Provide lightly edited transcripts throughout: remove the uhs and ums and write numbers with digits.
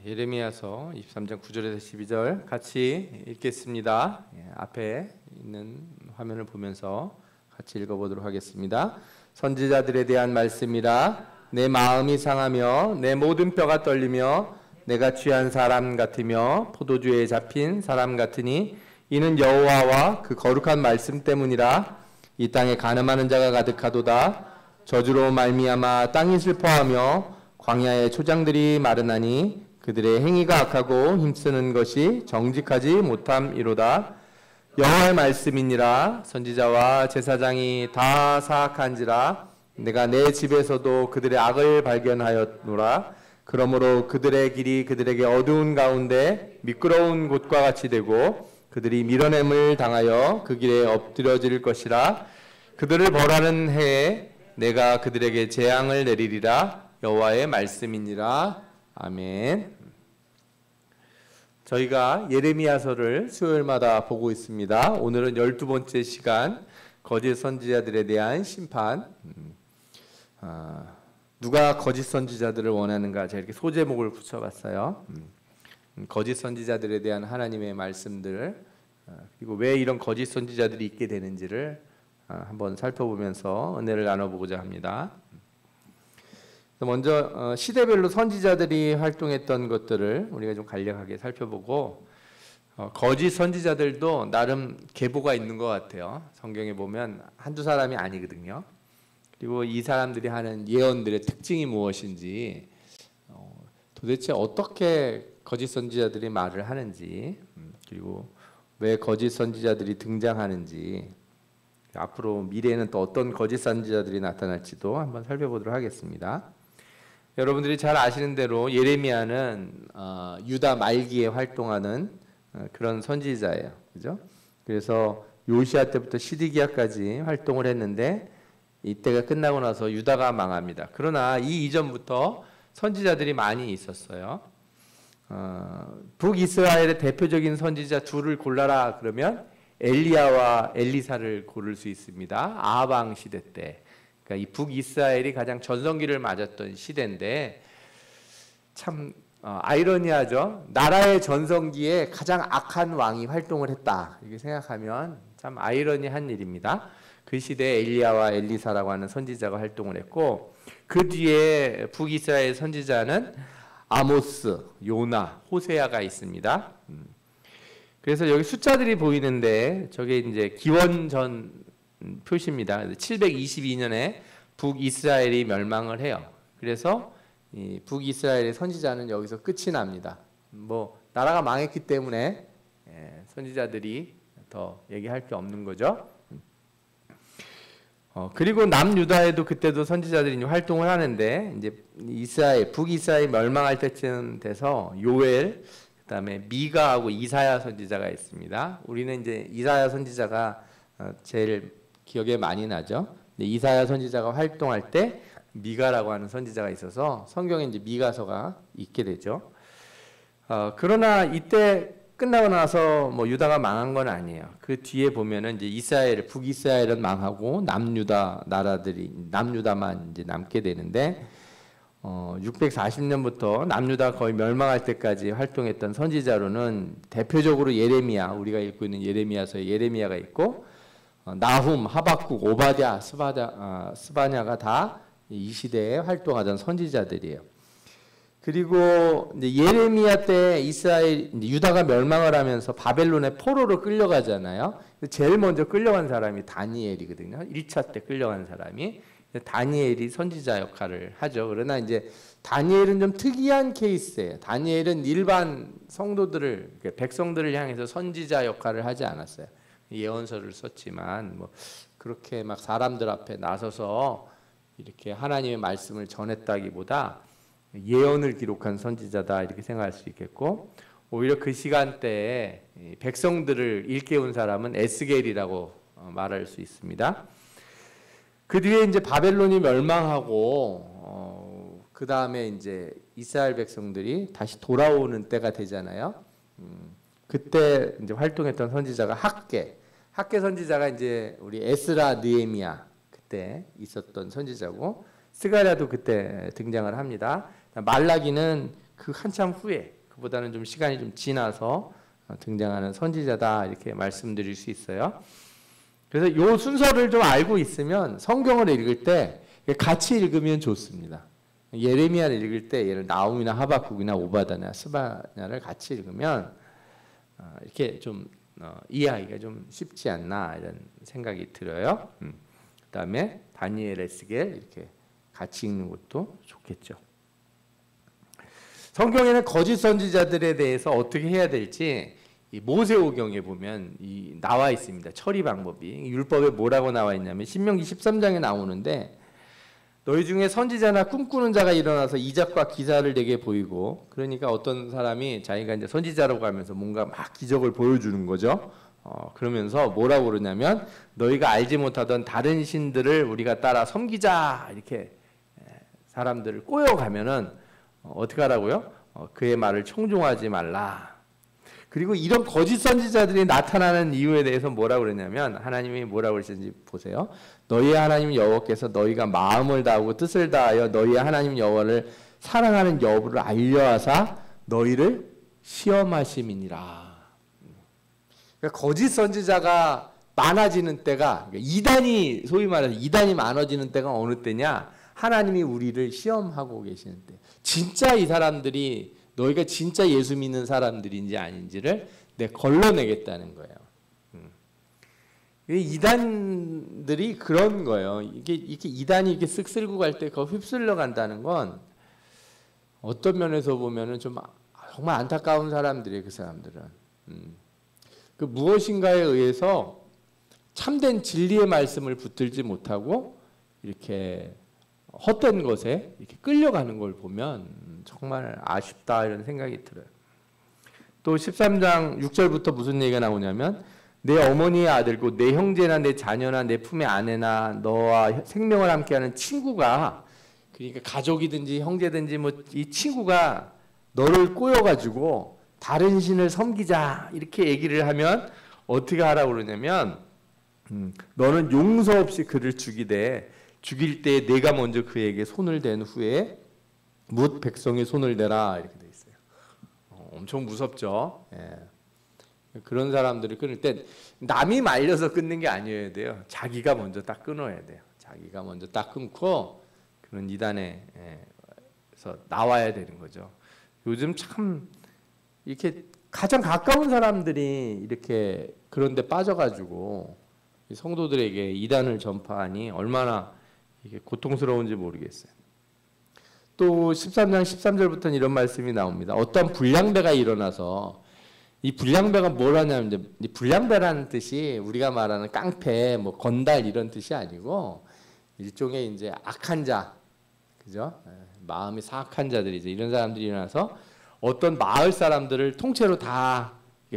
예레미야서 23장 9절에서 12절 같이 읽겠습니다. 앞에 있는 화면을 보면서 같이 읽어보도록 하겠습니다. 선지자들에 대한 말씀이라. 내 마음이 상하며 내 모든 뼈가 떨리며 내가 취한 사람 같으며 포도주에 잡힌 사람 같으니 이는 여호와와 그 거룩한 말씀 때문이라. 이 땅에 간음하는 자가 가득하도다. 저주로 말미암아 땅이 슬퍼하며 광야의 초장들이 마르나니 그들의 행위가 악하고 힘쓰는 것이 정직하지 못함이로다. 여호와의 말씀이니라. 선지자와 제사장이 다 사악한지라. 내가 내 집에서도 그들의 악을 발견하였노라. 그러므로 그들의 길이 그들에게 어두운 가운데 미끄러운 곳과 같이 되고 그들이 밀어냄을 당하여 그 길에 엎드려질 것이라. 그들을 벌하는 해에 내가 그들에게 재앙을 내리리라. 여호와의 말씀이니라. 아멘. 저희가 예레미야서를 수요일마다 보고 있습니다. 오늘은 12번째 시간, 거짓 선지자들에 대한 심판. 누가 거짓 선지자들을 원하는가, 제가 이렇게 소제목을 붙여봤어요. 거짓 선지자들에 대한 하나님의 말씀들, 그리고 왜 이런 거짓 선지자들이 있게 되는지를 한번 살펴보면서 은혜를 나눠보고자 합니다. 먼저 시대별로 선지자들이 활동했던 것들을 우리가 좀 간략하게 살펴보고, 거짓 선지자들도 나름 계보가 있는 것 같아요. 성경에 보면 한두 사람이 아니거든요. 그리고 이 사람들이 하는 예언들의 특징이 무엇인지, 도대체 어떻게 거짓 선지자들이 말을 하는지, 그리고 왜 거짓 선지자들이 등장하는지, 앞으로 미래에는 또 어떤 거짓 선지자들이 나타날지도 한번 살펴보도록 하겠습니다. 여러분들이 잘 아시는 대로 예레미야는 유다 말기에 활동하는 그런 선지자예요. 그죠? 그래서 요시야 때부터 시드기야까지 활동을 했는데 이때가 끝나고 나서 유다가 망합니다. 그러나 이 이전부터 선지자들이 많이 있었어요. 북이스라엘의 대표적인 선지자 둘을 골라라 그러면 엘리야와 엘리사를 고를 수 있습니다. 아하방 시대 때. 그러니까 이 북이스라엘이 가장 전성기를 맞았던 시대인데, 참 아이러니하죠. 나라의 전성기에 가장 악한 왕이 활동을 했다, 이렇게 생각하면 참 아이러니한 일입니다. 그 시대에 엘리야와 엘리사라고 하는 선지자가 활동을 했고, 그 뒤에 북이스라엘 선지자는 아모스, 요나, 호세아가 있습니다. 그래서 여기 숫자들이 보이는데 저게 이제 기원전 표시입니다. 722년에 북이스라엘이 멸망을 해요. 그래서 이 북이스라엘의 선지자는 여기서 끝이 납니다. 뭐 나라가 망했기 때문에 선지자들이 더 얘기할 게 없는 거죠. 그리고 남유다에도 그때도 선지자들이 이제 활동을 하는데, 이제 북이스라엘 멸망할 때쯤 돼서 요엘, 그다음에 미가하고 이사야 선지자가 있습니다. 우리는 이제 이사야 선지자가 제일 기억에 많이 나죠. 이사야 선지자가 활동할 때 미가라고 하는 선지자가 있어서 성경에 이제 미가서가 있게 되죠. 그러나 이때 끝나고 나서 뭐 유다가 망한 건 아니에요. 그 뒤에 보면은 이제 북이스라엘은 망하고 남유다만 이제 남게 되는데, 640년부터 남유다 거의 멸망할 때까지 활동했던 선지자로는 대표적으로 예레미야, 우리가 읽고 있는 예레미야서에 예레미야가 있고, 나훔, 하박국, 오바댜, 스바냐가 다 이 시대에 활동하던 선지자들이에요. 그리고 이제 예레미야 때 유다가 멸망을 하면서 바벨론의 포로로 끌려가잖아요. 제일 먼저 끌려간 사람이 다니엘이거든요. 1차 때 끌려간 사람이 다니엘이 선지자 역할을 하죠. 그러나 이제 다니엘은 좀 특이한 케이스예요. 다니엘은 일반 성도들을, 백성들을 향해서 선지자 역할을 하지 않았어요. 예언서를 썼지만 뭐 그렇게 막 사람들 앞에 나서서 이렇게 하나님의 말씀을 전했다기보다 예언을 기록한 선지자다, 이렇게 생각할 수 있겠고, 오히려 그 시간대에 백성들을 일깨운 사람은 에스겔이라고 말할 수 있습니다. 그 뒤에 이제 바벨론이 멸망하고 그 다음에 이제 이스라엘 백성들이 다시 돌아오는 때가 되잖아요. 그때 이제 활동했던 선지자가 학개 선지자가 이제 우리 에스라, 느헤미야 그때 있었던 선지자고, 스가랴도 그때 등장을 합니다. 말라기는 그 한참 후에, 그보다는 좀 시간이 좀 지나서 등장하는 선지자다 이렇게 말씀드릴 수 있어요. 그래서 이 순서를 좀 알고 있으면 성경을 읽을 때 같이 읽으면 좋습니다. 예레미야를 읽을 때 예를 나훔이나 하박국이나 오바다나 스바냐를 같이 읽으면 이렇게 좀 이해하기가 좀 쉽지 않나 이런 생각이 들어요. 그다음에 다니엘, 에스겔 이렇게 같이 읽는 것도 좋겠죠. 성경에는 거짓 선지자들에 대해서 어떻게 해야 될지 이 모세오경에 보면 나와 있습니다. 처리 방법이. 율법에 뭐라고 나와 있냐면 신명기 13장에 나오는데 너희 중에 선지자나 꿈꾸는 자가 일어나서 이적과 기사를 내게 보이고, 그러니까 어떤 사람이 자기가 이제 선지자라고 하면서 뭔가 막 기적을 보여주는 거죠. 그러면서 뭐라고 그러냐면 너희가 알지 못하던 다른 신들을 우리가 따라 섬기자 이렇게 사람들을 꼬여가면은 어떻게 하라고요? 그의 말을 청종하지 말라. 그리고 이런 거짓 선지자들이 나타나는 이유에 대해서 뭐라고 그러냐면 하나님이 뭐라고 그러시는지 보세요. 너희의 하나님 여호와께서 너희가 마음을 다하고 뜻을 다하여 너희의 하나님 여호와를 사랑하는 여부를 알려하사 너희를 시험하심이니라. 그러니까 거짓 선지자가 많아지는 때가, 이단이 소위 말해서 이단이 많아지는 때가 어느 때냐? 하나님이 우리를 시험하고 계시는 때. 진짜 이 사람들이 너희가 진짜 예수 믿는 사람들인지 아닌지를 내가 걸러내겠다는 거예요. 이단들이 그런 거예요. 이게 이단이 이렇게 쓱 쓸고 갈 때 그 휩쓸려 간다는 건 어떤 면에서 보면은 좀 정말 안타까운 사람들이에요. 그 사람들은 그 무엇인가에 의해서 참된 진리의 말씀을 붙들지 못하고 이렇게 헛된 것에 이렇게 끌려가는 걸 보면 정말 아쉽다 이런 생각이 들어요. 또 13장 6절부터 무슨 얘기가 나오냐면 내 어머니의 아들고 내 형제나 내 자녀나 내 품의 아내나 너와 생명을 함께하는 친구가, 그러니까 가족이든지 형제든지 뭐 이 친구가 너를 꼬여가지고 다른 신을 섬기자 이렇게 얘기를 하면 어떻게 하라고 그러냐면 너는 용서 없이 그를 죽이되 죽일 때 내가 먼저 그에게 손을 댄 후에 뭇 백성의 손을 대라 이렇게 돼 있어요. 엄청 무섭죠. 예. 그런 사람들이 끊을 때 남이 말려서 끊는 게 아니어야 돼요. 자기가 먼저 딱 끊어야 돼요. 자기가 먼저 딱 끊고 그런 이단에서 나와야 되는 거죠. 요즘 참 이렇게 가장 가까운 사람들이 이렇게 그런 데 빠져가지고 성도들에게 이단을 전파하니 얼마나 이게 고통스러운지 모르겠어요. 또 13장 13절부터는 이런 말씀이 나옵니다. 어떤 불량배가 일어나서, 이 불량배가 뭘 하냐면 이제 불량배라는 뜻이 우리가 말하는 깡패, 뭐 건달 이런 뜻이 아니고 일종의 이제 악한 자, 그죠? 마음이 사악한 자들이죠. 이런 사람들이 일어나서 어떤 마을 사람들을 통째로 다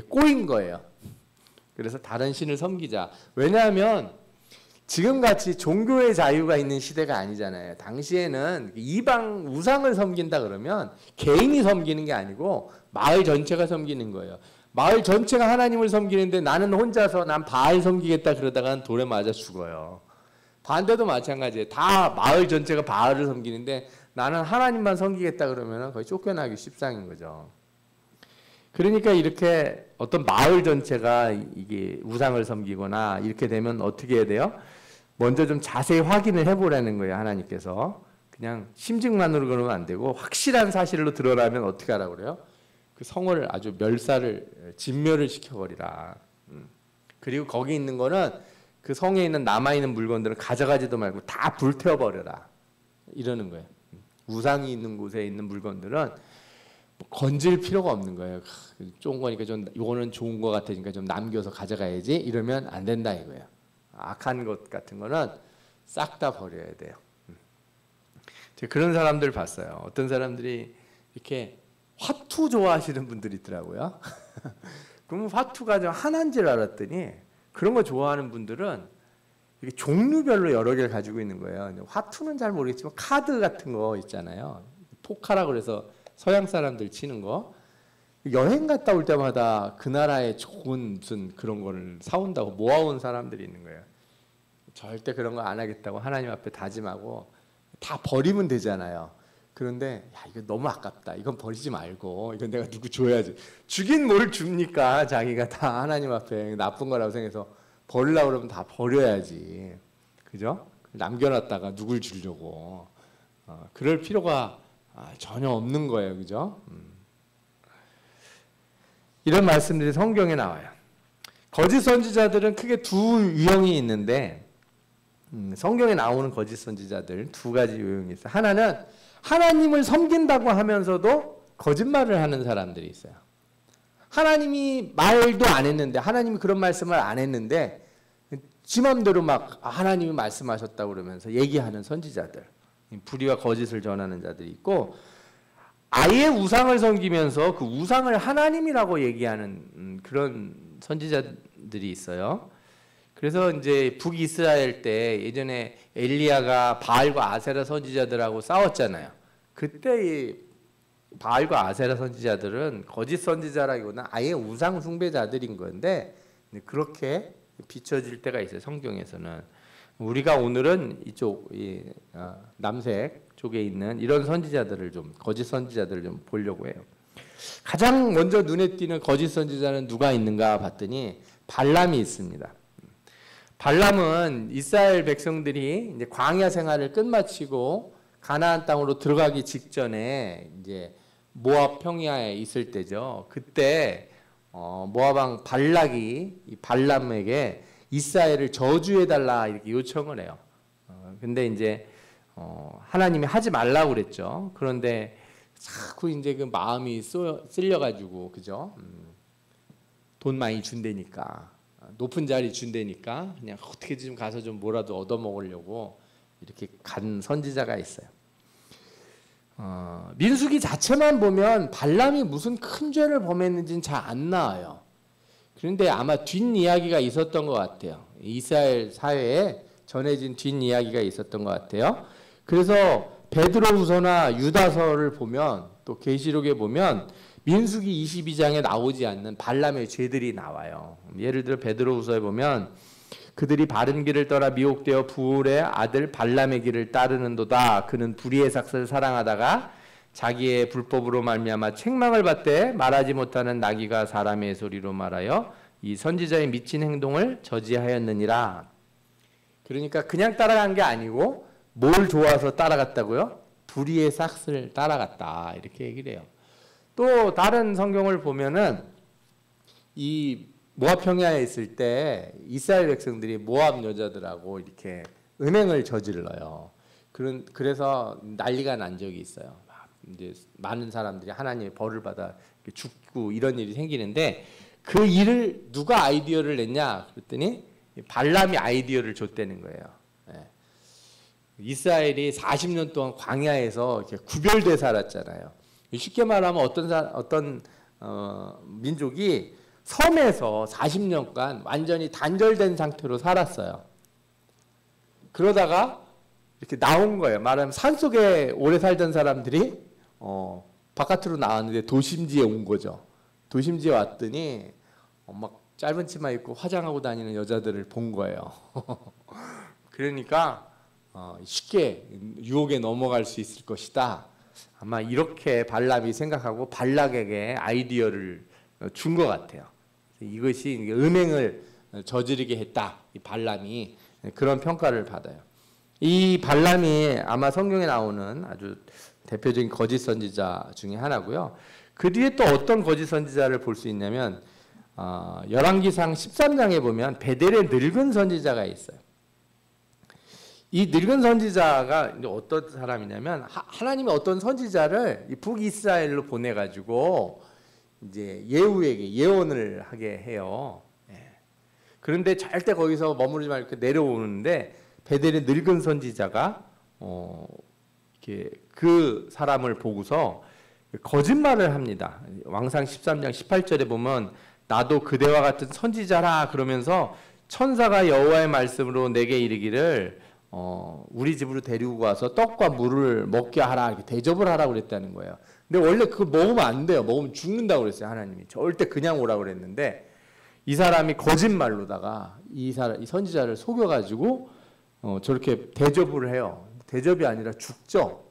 꼬인 거예요. 그래서 다른 신을 섬기자. 왜냐하면 지금같이 종교의 자유가 있는 시대가 아니잖아요. 당시에는 이방 우상을 섬긴다 그러면 개인이 섬기는 게 아니고 마을 전체가 섬기는 거예요. 마을 전체가 하나님을 섬기는데 나는 혼자서 난 바알 섬기겠다 그러다가 돌에 맞아 죽어요. 반대도 마찬가지예요. 다 마을 전체가 바알을 섬기는데 나는 하나님만 섬기겠다 그러면 거의 쫓겨나기 십상인 거죠. 그러니까 이렇게 어떤 마을 전체가 이게 우상을 섬기거나 이렇게 되면 어떻게 해야 돼요? 먼저 좀 자세히 확인을 해보라는 거예요. 하나님께서. 그냥 심증만으로 그러면 안 되고 확실한 사실로 드러나면 어떻게 하라고 그래요? 그 성을 아주 진멸을 시켜버리라. 그리고 거기 있는 거는 그 성에 있는 남아있는 물건들은 가져가지도 말고 다 불태워버려라. 이러는 거예요. 우상이 있는 곳에 있는 물건들은 건질 필요가 없는 거예요. 좋은 거니까 좀 이거는 좋은 거 같으니까 좀 남겨서 가져가야지 이러면 안 된다 이거예요. 악한 것 같은 거는 싹 다 버려야 돼요. 제가 그런 사람들 봤어요. 어떤 사람들이 이렇게 화투 좋아하시는 분들이 있더라고요. 그러면 화투가 좀 하나인 줄 알았더니 그런 거 좋아하는 분들은 이렇게 종류별로 여러 개를 가지고 있는 거예요. 화투는 잘 모르겠지만 카드 같은 거 있잖아요. 포카라고 그래서 서양 사람들 치는 거. 여행 갔다 올 때마다 그 나라에 좋은 무슨 그런 거를 사온다고 모아온 사람들이 있는 거예요. 절대 그런 거 안 하겠다고 하나님 앞에 다짐하고 다 버리면 되잖아요. 그런데 야, 이거 너무 아깝다. 이건 버리지 말고 이건 내가 누구 줘야지. 주긴 뭘 줍니까? 자기가 다 하나님 앞에 나쁜 거라고 생각해서 버리려고 그러면 다 버려야지. 그죠? 남겨놨다가 누굴 주려고. 그럴 필요가 전혀 없는 거예요. 그죠? 이런 말씀들이 성경에 나와요. 거짓 선지자들은 크게 두 유형이 있는데 성경에 나오는 거짓 선지자들 두 가지 유형이 있어요. 하나는 하나님을 섬긴다고 하면서도 거짓말을 하는 사람들이 있어요. 하나님이 말도 안 했는데 하나님이 그런 말씀을 안 했는데 지 맘대로 막 하나님이 말씀하셨다고 그러면서 얘기하는 선지자들, 불의와 거짓을 전하는 자들이 있고 아예 우상을 섬기면서 그 우상을 하나님이라고 얘기하는 그런 선지자들이 있어요. 그래서 이제 북이스라엘 때 예전에 엘리야가 바알과 아세라 선지자들하고 싸웠잖아요. 그때 이 바알과 아세라 선지자들은 거짓 선지자라기보다는 아예 우상 숭배자들인 건데 그렇게 비춰질 때가 있어요. 성경에서는. 우리가 오늘은 이쪽 남색 쪽에 있는 이런 선지자들을 좀 거짓 선지자들을 좀 보려고 해요. 가장 먼저 눈에 띄는 거짓 선지자는 누가 있는가 봤더니 발람이 있습니다. 발람은 이스라엘 백성들이 이제 광야 생활을 끝마치고 가나안 땅으로 들어가기 직전에 이제 모압 평야에 있을 때죠. 그때 모압 왕 발락이 이 발람에게 이스라엘을 저주해 달라 이렇게 요청을 해요. 근데 이제 하나님이 하지 말라고 그랬죠. 그런데 자꾸 이제 그 마음이 쓸려 가지고 그죠? 돈 많이 준다니까. 높은 자리 준다니까 그냥 어떻게 좀 가서 좀 뭐라도 얻어 먹으려고 이렇게 간 선지자가 있어요. 민수기 자체만 보면 발람이 무슨 큰 죄를 범했는지는 잘 안 나와요. 그런데 아마 뒷이야기가 있었던 것 같아요. 이스라엘 사회에 전해진 뒷이야기가 있었던 것 같아요. 그래서 베드로후서나 유다서를 보면 또 계시록에 보면 민수기 22장에 나오지 않는 발람의 죄들이 나와요. 예를 들어 베드로후서에 보면 그들이 바른 길을 떠나 미혹되어 부울의 아들 발람의 길을 따르는도다. 그는 불의의 삭슬을 사랑하다가 자기의 불법으로 말미암아 책망을 받되 말하지 못하는 나귀가 사람의 소리로 말하여 이 선지자의 미친 행동을 저지하였느니라. 그러니까 그냥 따라간 게 아니고 뭘 좋아서 따라갔다고요? 불의의 삭슬을 따라갔다. 이렇게 얘기를 해요. 또 다른 성경을 보면은 이 모압 평야에 있을 때 이스라엘 백성들이 모압 여자들하고 이렇게 음행을 저질러요. 그래서 난리가 난 적이 있어요. 이제 많은 사람들이 하나님의 벌을 받아 죽고 이런 일이 생기는데 그 일을 누가 아이디어를 냈냐 그랬더니 발람이 아이디어를 줬다는 거예요. 이스라엘이 40년 동안 광야에서 이렇게 구별돼 살았잖아요. 쉽게 말하면 어떤 민족이 섬에서 40년간 완전히 단절된 상태로 살았어요. 그러다가 이렇게 나온 거예요. 말하면 산속에 오래 살던 사람들이 바깥으로 나왔는데 도심지에 온 거죠. 도심지에 왔더니 막 짧은 치마 입고 화장하고 다니는 여자들을 본 거예요. 그러니까 쉽게 유혹에 넘어갈 수 있을 것이다. 아마 이렇게 발람이 생각하고 발락에게 아이디어를 준 것 같아요. 이것이 음행을 저지르게 했다. 이 발람이 그런 평가를 받아요. 이 발람이 아마 성경에 나오는 아주 대표적인 거짓 선지자 중에 하나고요. 그 뒤에 또 어떤 거짓 선지자를 볼 수 있냐면 열왕기상 13장에 보면 베델의 늙은 선지자가 있어요. 이 늙은 선지자가 어떤 사람이냐면 하나님이 어떤 선지자를 북이스라엘로 보내가지고 이제 예후에게 예언을 하게 해요. 그런데 절대 거기서 머무르지 말고 내려오는데 베델의 늙은 선지자가 이렇게 그 사람을 보고서 거짓말을 합니다. 왕상 13장 18절에 보면 나도 그대와 같은 선지자라 그러면서 천사가 여호와의 말씀으로 내게 이르기를 우리 집으로 데리고 가서 떡과 물을 먹게 하라 이렇게 대접을 하라고 그랬다는 거예요. 근데 원래 그거 먹으면 안 돼요. 먹으면 죽는다고 그랬어요. 하나님이 절대 그냥 오라고 그랬는데 이 사람이 거짓말로다가 이 선지자를 속여가지고 저렇게 대접을 해요. 대접이 아니라 죽죠.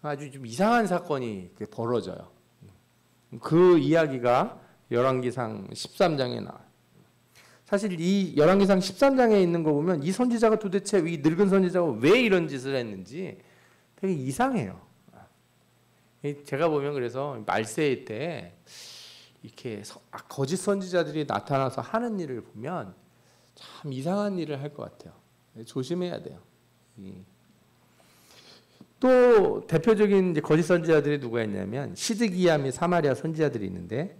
아주 좀 이상한 사건이 벌어져요. 그 이야기가 열왕기상 13장에 나와요. 사실 이 열왕기상 13장에 있는 거 보면 이 선지자가 도대체 이 늙은 선지자가 왜 이런 짓을 했는지 되게 이상해요. 제가 보면 그래서 말세일 때 이렇게 거짓 선지자들이 나타나서 하는 일을 보면 참 이상한 일을 할 것 같아요. 조심해야 돼요. 또 대표적인 이제 거짓 선지자들이 누가 있냐면 시드기야 및 사마리아 선지자들이 있는데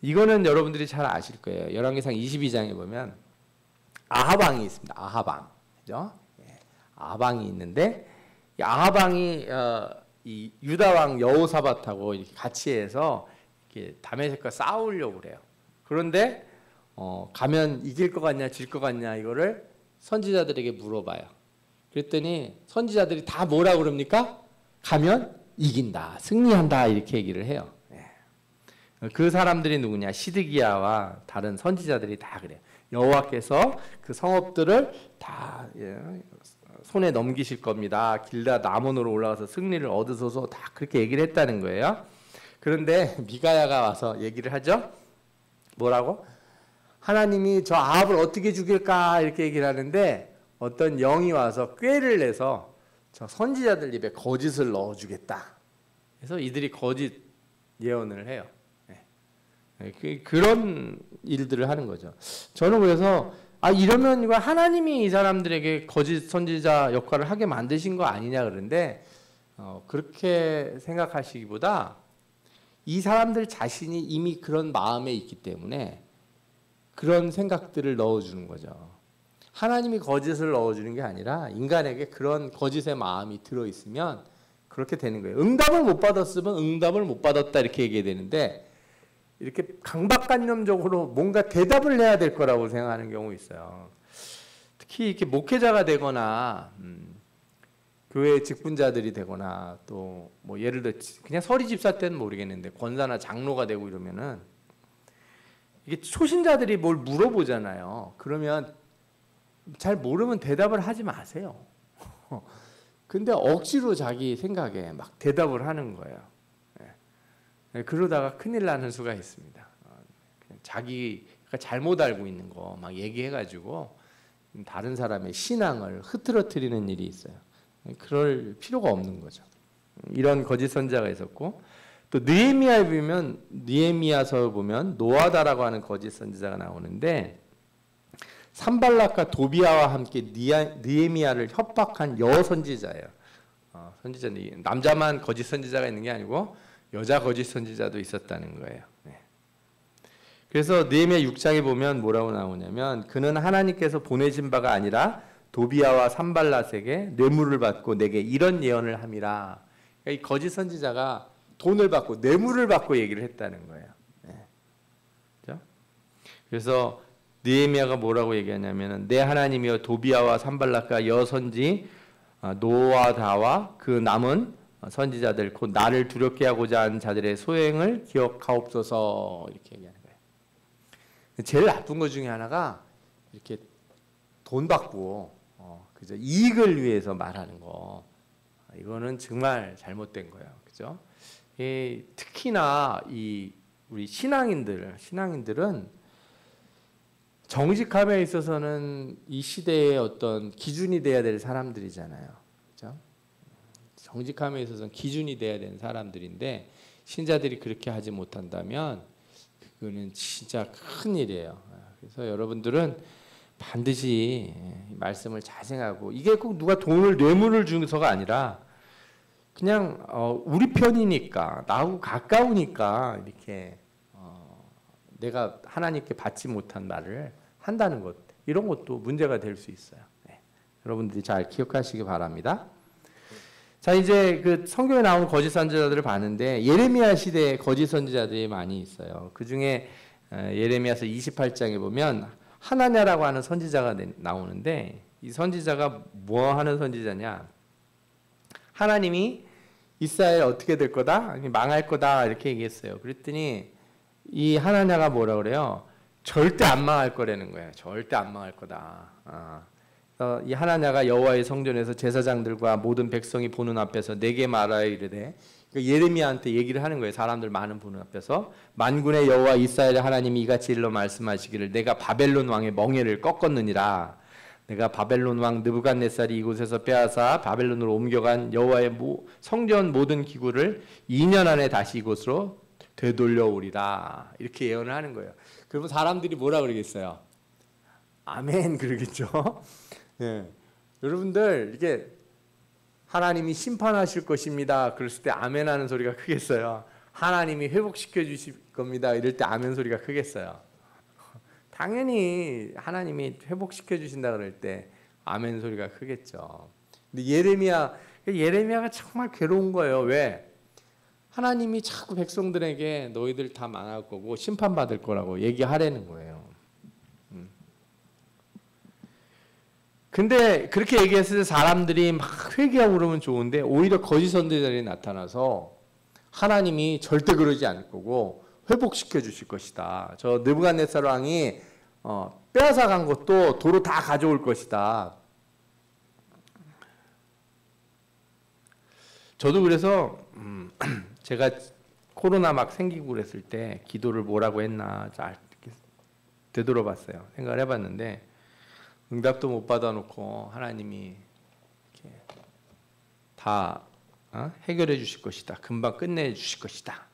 이거는 여러분들이 잘 아실 거예요. 열왕기상 22장에 보면 아합 왕이 있습니다. 아합 왕, 그죠? 아합 왕이 있는데 이 아합 왕이 이 유다 왕 여호사밧하고 이렇게 같이 해서 이렇게 다메섹과 싸우려고 그래요. 그런데 가면 이길 것 같냐 질 것 같냐 이거를 선지자들에게 물어봐요. 그랬더니 선지자들이 다 뭐라 그럽니까? 가면 이긴다, 승리한다 이렇게 얘기를 해요. 그 사람들이 누구냐? 시드기야와 다른 선지자들이 다 그래요. 여호와께서 그 성읍들을 다 손에 넘기실 겁니다. 길앗 아몬으로 올라가서 승리를 얻으소서 다 그렇게 얘기를 했다는 거예요. 그런데 미가야가 와서 얘기를 하죠. 뭐라고? 하나님이 저 아합을 어떻게 죽일까 이렇게 얘기를 하는데 어떤 영이 와서 꾀를 내서 저 선지자들 입에 거짓을 넣어주겠다. 그래서 이들이 거짓 예언을 해요. 그런 일들을 하는 거죠. 저는 그래서 이러면 이거 하나님이 이 사람들에게 거짓 선지자 역할을 하게 만드신 거 아니냐 그런데 그렇게 생각하시기보다 이 사람들 자신이 이미 그런 마음에 있기 때문에 그런 생각들을 넣어주는 거죠. 하나님이 거짓을 넣어주는 게 아니라 인간에게 그런 거짓의 마음이 들어있으면 그렇게 되는 거예요. 응답을 못 받았으면 응답을 못 받았다 이렇게 얘기해야 되는데 이렇게 강박관념적으로 뭔가 대답을 해야 될 거라고 생각하는 경우 있어요. 특히 이렇게 목회자가 되거나 교회 직분자들이 되거나 또 뭐 예를 들어 그냥 서리 집사 때는 모르겠는데 권사나 장로가 되고 이러면은 이게 초신자들이 뭘 물어보잖아요. 그러면 잘 모르면 대답을 하지 마세요. 근데 억지로 자기 생각에 막 대답을 하는 거예요. 그러다가 큰일 나는 수가 있습니다. 자기가 잘못 알고 있는 거 막 얘기해가지고 다른 사람의 신앙을 흐트러뜨리는 일이 있어요. 그럴 필요가 없는 거죠. 이런 거짓 선지자가 있었고 또 느헤미야에 보면 느헤미야서 보면 노아다라고 하는 거짓 선지자가 나오는데 산발락과 도비아와 함께 느헤미야를 협박한 여선지자예요. 선지자 남자만 거짓 선지자가 있는 게 아니고 여자 거짓 선지자도 있었다는 거예요. 그래서 느헤미야 6장에 보면 뭐라고 나오냐면 그는 하나님께서 보내신 바가 아니라 도비아와 산발락에게 뇌물을 받고 내게 이런 예언을 함이라. 그러니까 이 거짓 선지자가 돈을 받고 뇌물을 받고 얘기를 했다는 거예요. 그렇죠? 그래서 느헤미야가 뭐라고 얘기하냐면 내 하나님이여 도비아와 산발락과 여선지 노아다와 그 남은 선지자들 곧 나를 두렵게 하고자 하는 자들의 소행을 기억하옵소서 이렇게 얘기하는 거예요. 제일 나쁜 것 중에 하나가 이렇게 돈 받고 그죠? 이익을 위해서 말하는 거 이거는 정말 잘못된 거예요. 그죠? 특히나 우리 신앙인들은 정직함에 있어서는 이 시대의 어떤 기준이 돼야 될 사람들이잖아요. 그죠? 정직함에 있어서는 기준이 돼야 되는 사람들인데 신자들이 그렇게 하지 못한다면 그거는 진짜 큰 일이에요. 그래서 여러분들은 반드시 말씀을 자생하고 이게 꼭 누가 뇌물을 주서가 아니라 그냥 우리 편이니까 나하고 가까우니까 이렇게 내가 하나님께 받지 못한 말을 한다는 것 이런 것도 문제가 될 수 있어요. 여러분들이 잘 기억하시기 바랍니다. 자 이제 그 성경에 나오는 거짓 선지자들을 봤는데 예레미야 시대에 거짓 선지자들이 많이 있어요. 그 중에 예레미야서 28장에 보면 하나냐라고 하는 선지자가 나오는데 이 선지자가 뭐 하는 선지자냐? 하나님이 이스라엘 어떻게 될 거다? 망할 거다 이렇게 얘기했어요. 그랬더니 이 하나냐가 뭐라 그래요? 절대 안 망할 거라는 거예요. 절대 안 망할 거다. 이 하나냐가 여호와의 성전에서 제사장들과 모든 백성이 보는 앞에서 내게 말하여 이르되, 그러니까 예레미야한테 얘기를 하는 거예요. 사람들 많은 보는 앞에서 만군의 여호와 이스라엘의 하나님이 이같이 일러 말씀하시기를 내가 바벨론 왕의 멍에를 꺾었느니라. 내가 바벨론 왕 느부갓네살이 이곳에서 빼앗아 바벨론으로 옮겨간 여호와의 성전 모든 기구를 2년 안에 다시 이곳으로 되돌려오리라. 이렇게 예언을 하는 거예요. 그러면 사람들이 뭐라 그러겠어요? 아멘 그러겠죠. 예. 여러분들 이게 하나님이 심판하실 것입니다. 그랬을 때 아멘 하는 소리가 크겠어요? 하나님이 회복시켜 주실 겁니다. 이럴 때 아멘 소리가 크겠어요? 당연히 하나님이 회복시켜 주신다 그럴 때 아멘 소리가 크겠죠. 근데 예레미야가 정말 괴로운 거예요. 왜? 하나님이 자꾸 백성들에게 너희들 다 망할 거고 심판받을 거라고 얘기하라는 거예요. 근데 그렇게 얘기했을 때 사람들이 막 회개하고 그러면 좋은데 오히려 거짓 선지자들이 나타나서 하나님이 절대 그러지 않을 거고 회복시켜 주실 것이다. 저 느부갓네살 왕이 빼앗아 간 것도 도로 다 가져올 것이다. 저도 그래서 제가 코로나 막 생기고 그랬을 때 기도를 뭐라고 했나 잘 되돌아봤어요. 생각을 해봤는데 응답도 못 받아놓고 하나님이 이렇게 다 해결해 주실 것이다. 금방 끝내 주실 것이다.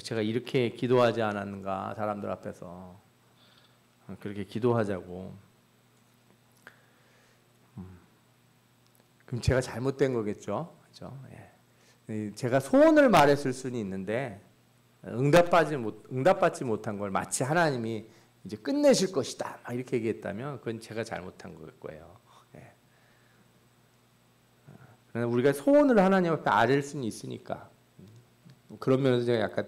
제가 이렇게 기도하지 않았는가 사람들 앞에서 그렇게 기도하자고. 그럼 제가 잘못된 거겠죠, 그렇죠? 예. 제가 소원을 말했을 수는 있는데 응답받지 못한 걸 마치 하나님이 이제 끝내실 것이다 막 이렇게 얘기했다면 그건 제가 잘못한 거예요. 예. 그러나 우리가 소원을 하나님 앞에 아뢰일 수는 있으니까 그런 면에서 제가 약간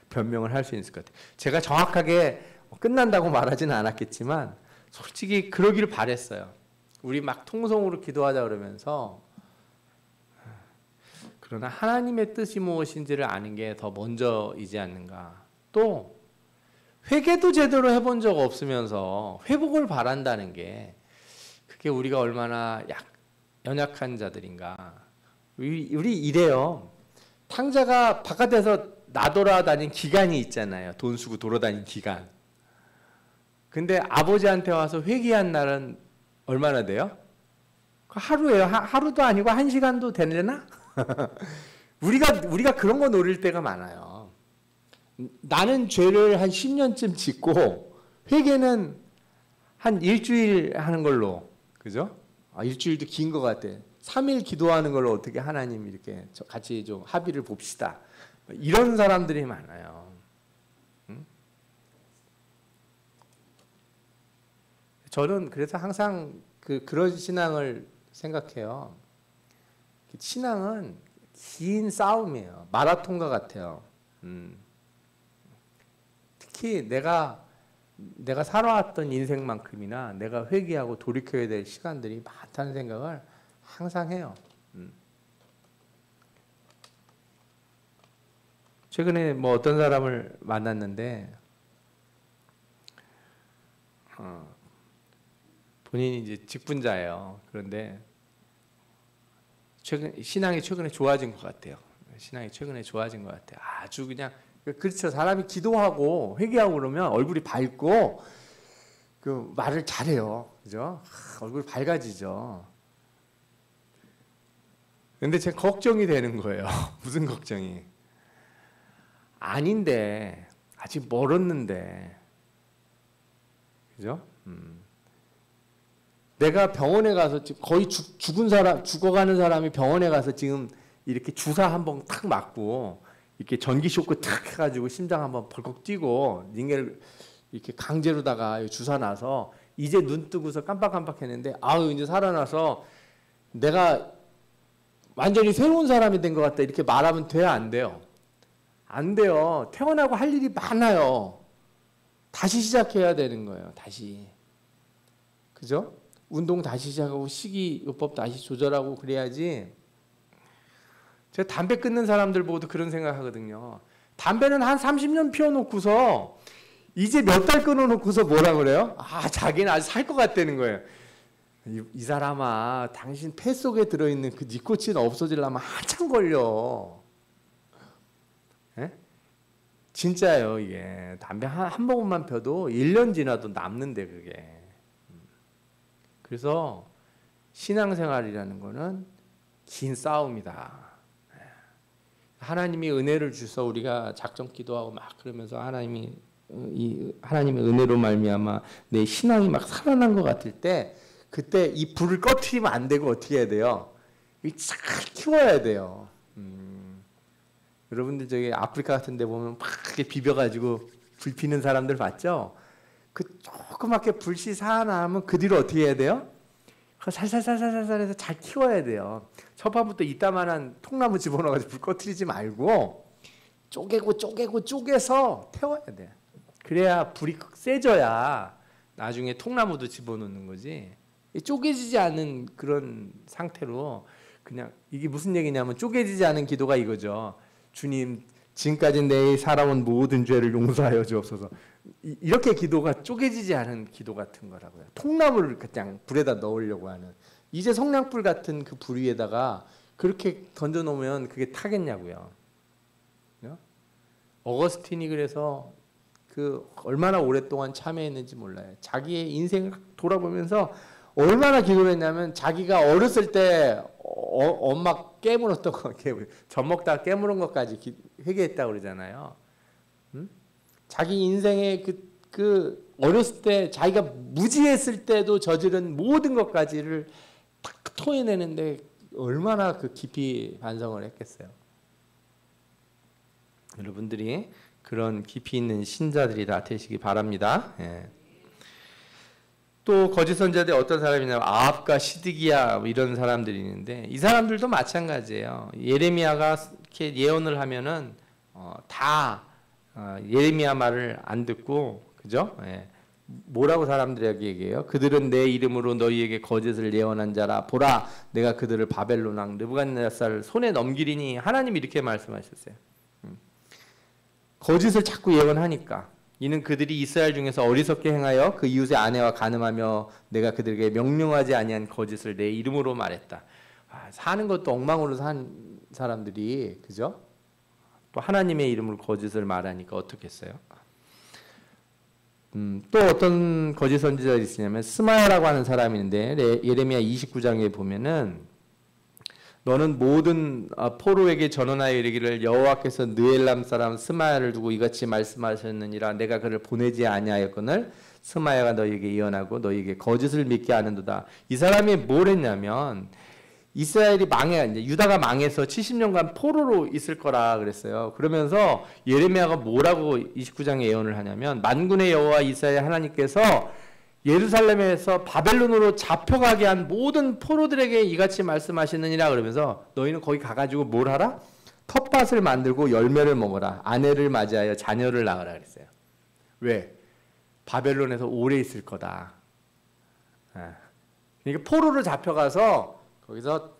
변명을 할 수 있을 것 같아요. 제가 정확하게 끝난다고 말하지는 않았겠지만 솔직히 그러기를 바랬어요. 우리 막 통성으로 기도하자 그러면서 그러나 하나님의 뜻이 무엇인지를 아는 게 더 먼저이지 않는가. 또 회개도 제대로 해본 적 없으면서 회복을 바란다는 게 그게 우리가 얼마나 연약한 자들인가. 우리 이래요. 탕자가 바깥에서 나돌아다닌 기간이 있잖아요. 돈 쓰고 돌아다닌 기간. 근데 아버지한테 와서 회개한 날은 얼마나 돼요? 하루예요. 하루도 아니고 1시간도 되려나? 우리가 그런 거 노릴 때가 많아요. 나는 죄를 한 10년쯤 짓고 회개는 한 일주일 하는 걸로, 그죠? 일주일도 긴 것 같아. 3일 기도하는 걸로 어떻게 하나님 이렇게 같이 좀 합의를 봅시다. 이런 사람들이 많아요. 저는 그래서 항상 그런 신앙을 생각해요. 신앙은 긴 싸움이에요. 마라톤과 같아요. 특히 내가 살아왔던 인생만큼이나 내가 회개하고 돌이켜야 될 시간들이 많다는 생각을 항상 해요. 최근에 뭐 어떤 사람을 만났는데 본인이 이제 직분자예요. 그런데 신앙이 최근에 좋아진 것 같아요. 신앙이 최근에 좋아진 것 같아요. 아주 그냥 그렇죠. 사람이 기도하고 회개하고 그러면 얼굴이 밝고 그 말을 잘해요. 그죠? 얼굴이 밝아지죠. 근데 제가 걱정이 되는 거예요. 무슨 걱정이? 아닌데 아직 멀었는데, 그죠? 내가 병원에 가서 지금 거의 죽어가는 사람이 병원에 가서 지금 이렇게 주사 한번 탁 맞고 이렇게 전기 쇼크 탁 해가지고 심장 한번 벌컥 뛰고 링겔 이렇게 강제로다가 주사 놔서 이제 눈 뜨고서 깜빡깜빡했는데 아유 이제 살아나서 내가 완전히 새로운 사람이 된 것 같다 이렇게 말하면 돼요, 안 돼요? 안 돼요. 태어나고 할 일이 많아요. 다시 시작해야 되는 거예요. 다시. 그죠? 운동 다시 시작하고 식이요법 다시 조절하고 그래야지. 제가 담배 끊는 사람들 보고도 그런 생각하거든요. 담배는 한 30년 피워놓고서 이제 몇 달 끊어놓고서 뭐라 그래요? 자기는 아직 살 것 같다는 거예요. 이 사람아, 당신 폐 속에 들어있는 그 니코틴 없어지려면 한참 걸려. 예? 진짜예요. 이게 담배 한 모금만 펴도 1년 지나도 남는데 그게. 그래서 신앙생활이라는 거는 긴 싸움이다. 하나님이 은혜를 주셔서 우리가 작정 기도하고 막 그러면서 하나님의 은혜로 말미암아 내 신앙이 막 살아난 것 같을 때, 그때 이 불을 꺼트리면 안 되고 어떻게 해야 돼요? 잘 키워야 돼요. 여러분들 저기 아프리카 같은 데 보면 막 이렇게 비벼가지고 불 피는 사람들 봤죠? 그 조그맣게 불씨 살아나면 그 뒤로 어떻게 해야 돼요? 살살살살살 해서 잘 키워야 돼요. 첫 판부터 이따만한 통나무 집어넣어가지고 불 꺼트리지 말고 쪼개서 태워야 돼. 그래야 불이 세져야 나중에 통나무도 집어넣는 거지. 쪼개지지 않은 그런 상태로 그냥, 이게 무슨 얘기냐면 쪼개지지 않은 기도가 이거죠. 주님, 지금까지 내 살아온 모든 죄를 용서하여 주옵소서. 이렇게 기도가 쪼개지지 않은 기도 같은 거라고요. 통나무를 그냥 불에다 넣으려고 하는, 이제 성냥불 같은 그 불 위에다가 그렇게 던져 놓으면 그게 타겠냐고요. 어거스틴이 그래서 그 얼마나 오랫동안 참여했는지 몰라요. 자기의 인생을 돌아보면서 얼마나 기도를 했냐면, 자기가 어렸을 때 엄마 깨물었던 거, 젖 먹다가 깨물은 것까지 회개했다고 그러잖아요. 자기 인생의 그 어렸을 때 자기가 무지했을 때도 저지른 모든 것까지를 탁 토해내는데 얼마나 그 깊이 반성을 했겠어요. 여러분들이 그런 깊이 있는 신자들이 다 되시기 바랍니다. 예. 또 거짓 선지자들이 어떤 사람이냐면 아합과 시드기야 이런 사람들이 있는데, 이 사람들도 마찬가지예요. 예레미야가 이렇게 예언을 하면은 예레미야 말을 안 듣고, 그죠? 예. 뭐라고 사람들에게 얘기해요? 그들은 내 이름으로 너희에게 거짓을 예언한 자라. 보라, 내가 그들을 바벨론 왕 느부갓네살 손에 넘기리니. 하나님이 이렇게 말씀하셨어요. 거짓을 자꾸 예언하니까, 이는 그들이 이스라엘 중에서 어리석게 행하여 그 이웃의 아내와 간음하며 내가 그들에게 명령하지 아니한 거짓을 내 이름으로 말했다. 사는 것도 엉망으로 산 사람들이, 그죠? 또 하나님의 이름으로 거짓을 말하니까 어떻겠어요? 또 어떤 거짓 선지자들이 있으냐면 스마야라고 하는 사람이 있는데, 예레미야 29장에 보면은 너는 모든 포로에게 전언하여 이르기를 여호와께서 느엘람 사람 스마야를 두고 이같이 말씀하셨느니라. 내가 그를 보내지 아니하였거늘 스마야가 너희에게 예언하고 너희에게 거짓을 믿게 하는도다. 이 사람이 뭘 했냐면, 이스라엘이 이제 유다가 망해서 70년간 포로로 있을 거라 그랬어요. 그러면서 예레미야가 뭐라고 29장에 예언을 하냐면, 만군의 여호와 이스라엘 하나님께서 예루살렘에서 바벨론으로 잡혀가게 한 모든 포로들에게 이같이 말씀하시느니라. 그러면서 너희는 거기 가가지고 뭘 하라? 텃밭을 만들고 열매를 먹어라. 아내를 맞이하여 자녀를 낳으라 그랬어요. 왜? 바벨론에서 오래 있을 거다. 그러니까 포로로 잡혀가서 거기서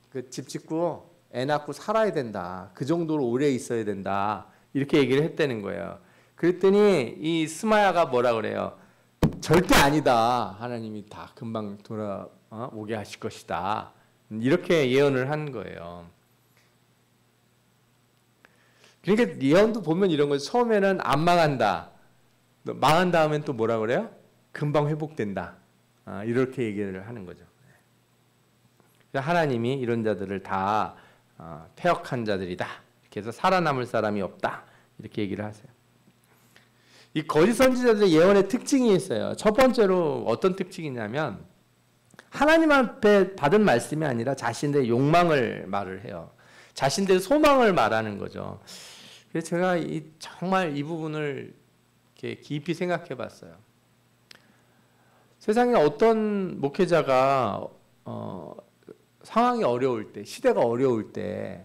그 집 짓고 애 낳고 살아야 된다. 그 정도로 오래 있어야 된다. 이렇게 얘기를 했다는 거예요. 그랬더니 이 스마야가 뭐라 그래요? 절대 아니다. 하나님이 다 금방 돌아오게 하실 것이다. 이렇게 예언을 한 거예요. 그러니까 예언도 보면 이런 거죠. 처음에는 안 망한다. 망한 다음엔 또 뭐라 그래요? 금방 회복된다. 이렇게 얘기를 하는 거죠. 하나님이 이런 자들을 다 패역한 자들이다. 이렇게 해서 살아남을 사람이 없다. 이렇게 얘기를 하세요. 이 거짓 선지자들의 예언의 특징이 있어요. 첫 번째로 어떤 특징이냐면, 하나님 앞에 받은 말씀이 아니라 자신들의 욕망을 말을 해요. 자신들의 소망을 말하는 거죠. 그래서 제가 정말 이 부분을 이렇게 깊이 생각해 봤어요. 세상에 어떤 목회자가 상황이 어려울 때, 시대가 어려울 때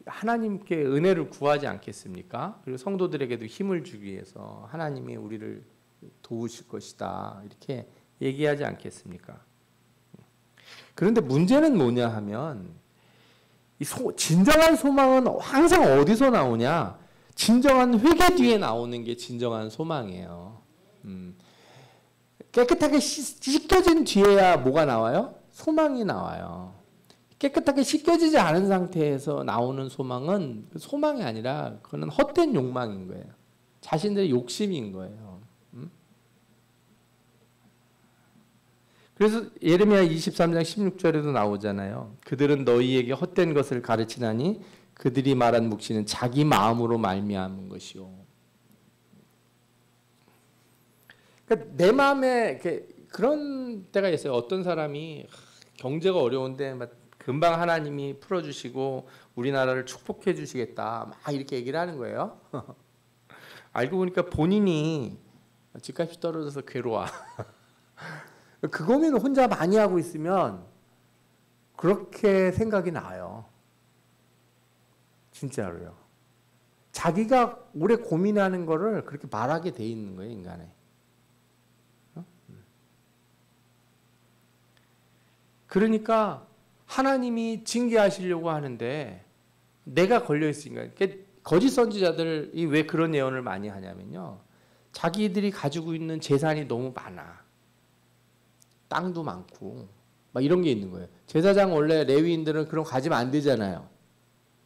하나님께 은혜를 구하지 않겠습니까? 그리고 성도들에게도 힘을 주기 위해서 하나님이 우리를 도우실 것이다. 이렇게 얘기하지 않겠습니까? 그런데 문제는 뭐냐 하면, 진정한 소망은 항상 어디서 나오냐? 진정한 회개 뒤에 나오는 게 진정한 소망이에요. 깨끗하게 씻겨진 뒤에야 뭐가 나와요? 소망이 나와요. 깨끗하게 씻겨지지 않은 상태에서 나오는 소망은 소망이 아니라 그거는 헛된 욕망인 거예요. 자신들의 욕심인 거예요. 그래서 예레미야 23장 16절에도 나오잖아요. 그들은 너희에게 헛된 것을 가르치나니 그들이 말한 묵시는 자기 마음으로 말미암은 것이요. 그러니까 내 마음에 그런 때가 있어요. 어떤 사람이 경제가 어려운데 막 금방 하나님이 풀어주시고 우리나라를 축복해 주시겠다 막 이렇게 얘기를 하는 거예요. 알고 보니까 본인이 집값이 떨어져서 괴로워. 그 고민을 혼자 많이 하고 있으면 그렇게 생각이 나요. 진짜로요. 자기가 오래 고민하는 거를 그렇게 말하게 돼 있는 거예요, 인간에. 그러니까 하나님이 징계하시려고 하는데 내가 걸려 있으니까. 거짓 선지자들이 왜 그런 예언을 많이 하냐면요. 자기들이 가지고 있는 재산이 너무 많아. 땅도 많고 막 이런 게 있는 거예요. 제사장 원래 레위인들은 그런 거 가지면 안 되잖아요.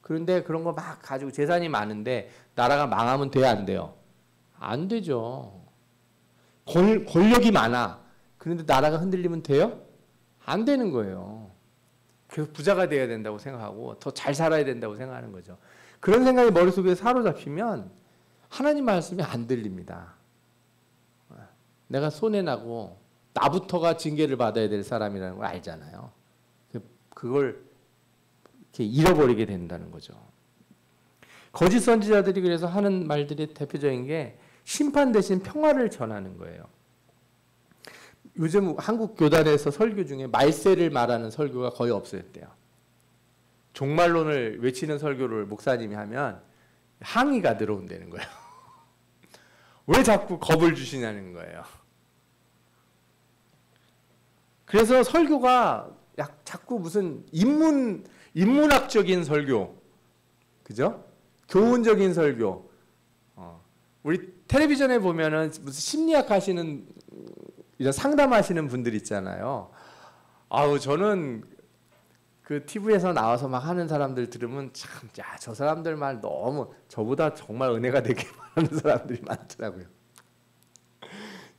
그런데 그런 거 막 가지고 재산이 많은데 나라가 망하면 돼야 안 돼요? 안 되죠. 권력이 많아. 그런데 나라가 흔들리면 돼요? 안 되는 거예요. 그래서 부자가 돼야 된다고 생각하고 더 잘 살아야 된다고 생각하는 거죠. 그런 생각이 머릿속에 사로잡히면 하나님 말씀이 안 들립니다. 내가 손해나고 나부터가 징계를 받아야 될 사람이라는 걸 알잖아요. 그걸 이렇게 잃어버리게 된다는 거죠. 거짓 선지자들이 그래서 하는 말들이 대표적인 게 심판 대신 평화를 전하는 거예요. 요즘 한국 교단에서 설교 중에 말세를 말하는 설교가 거의 없어졌대요. 종말론을 외치는 설교를 목사님이 하면 항의가 들어온다는 거예요. 왜 자꾸 겁을 주시냐는 거예요. 그래서 설교가 자꾸 무슨 인문학적인 설교, 그죠? 교훈적인 설교. 우리 텔레비전에 보면은 무슨 심리학 하시는 이런 상담하시는 분들 있잖아요. 아우 저는 그 TV에서 나와서 막 하는 사람들 들으면 참, 야, 저 사람들 말 너무 저보다 정말 은혜가 되게 많은 사람들이 많더라고요.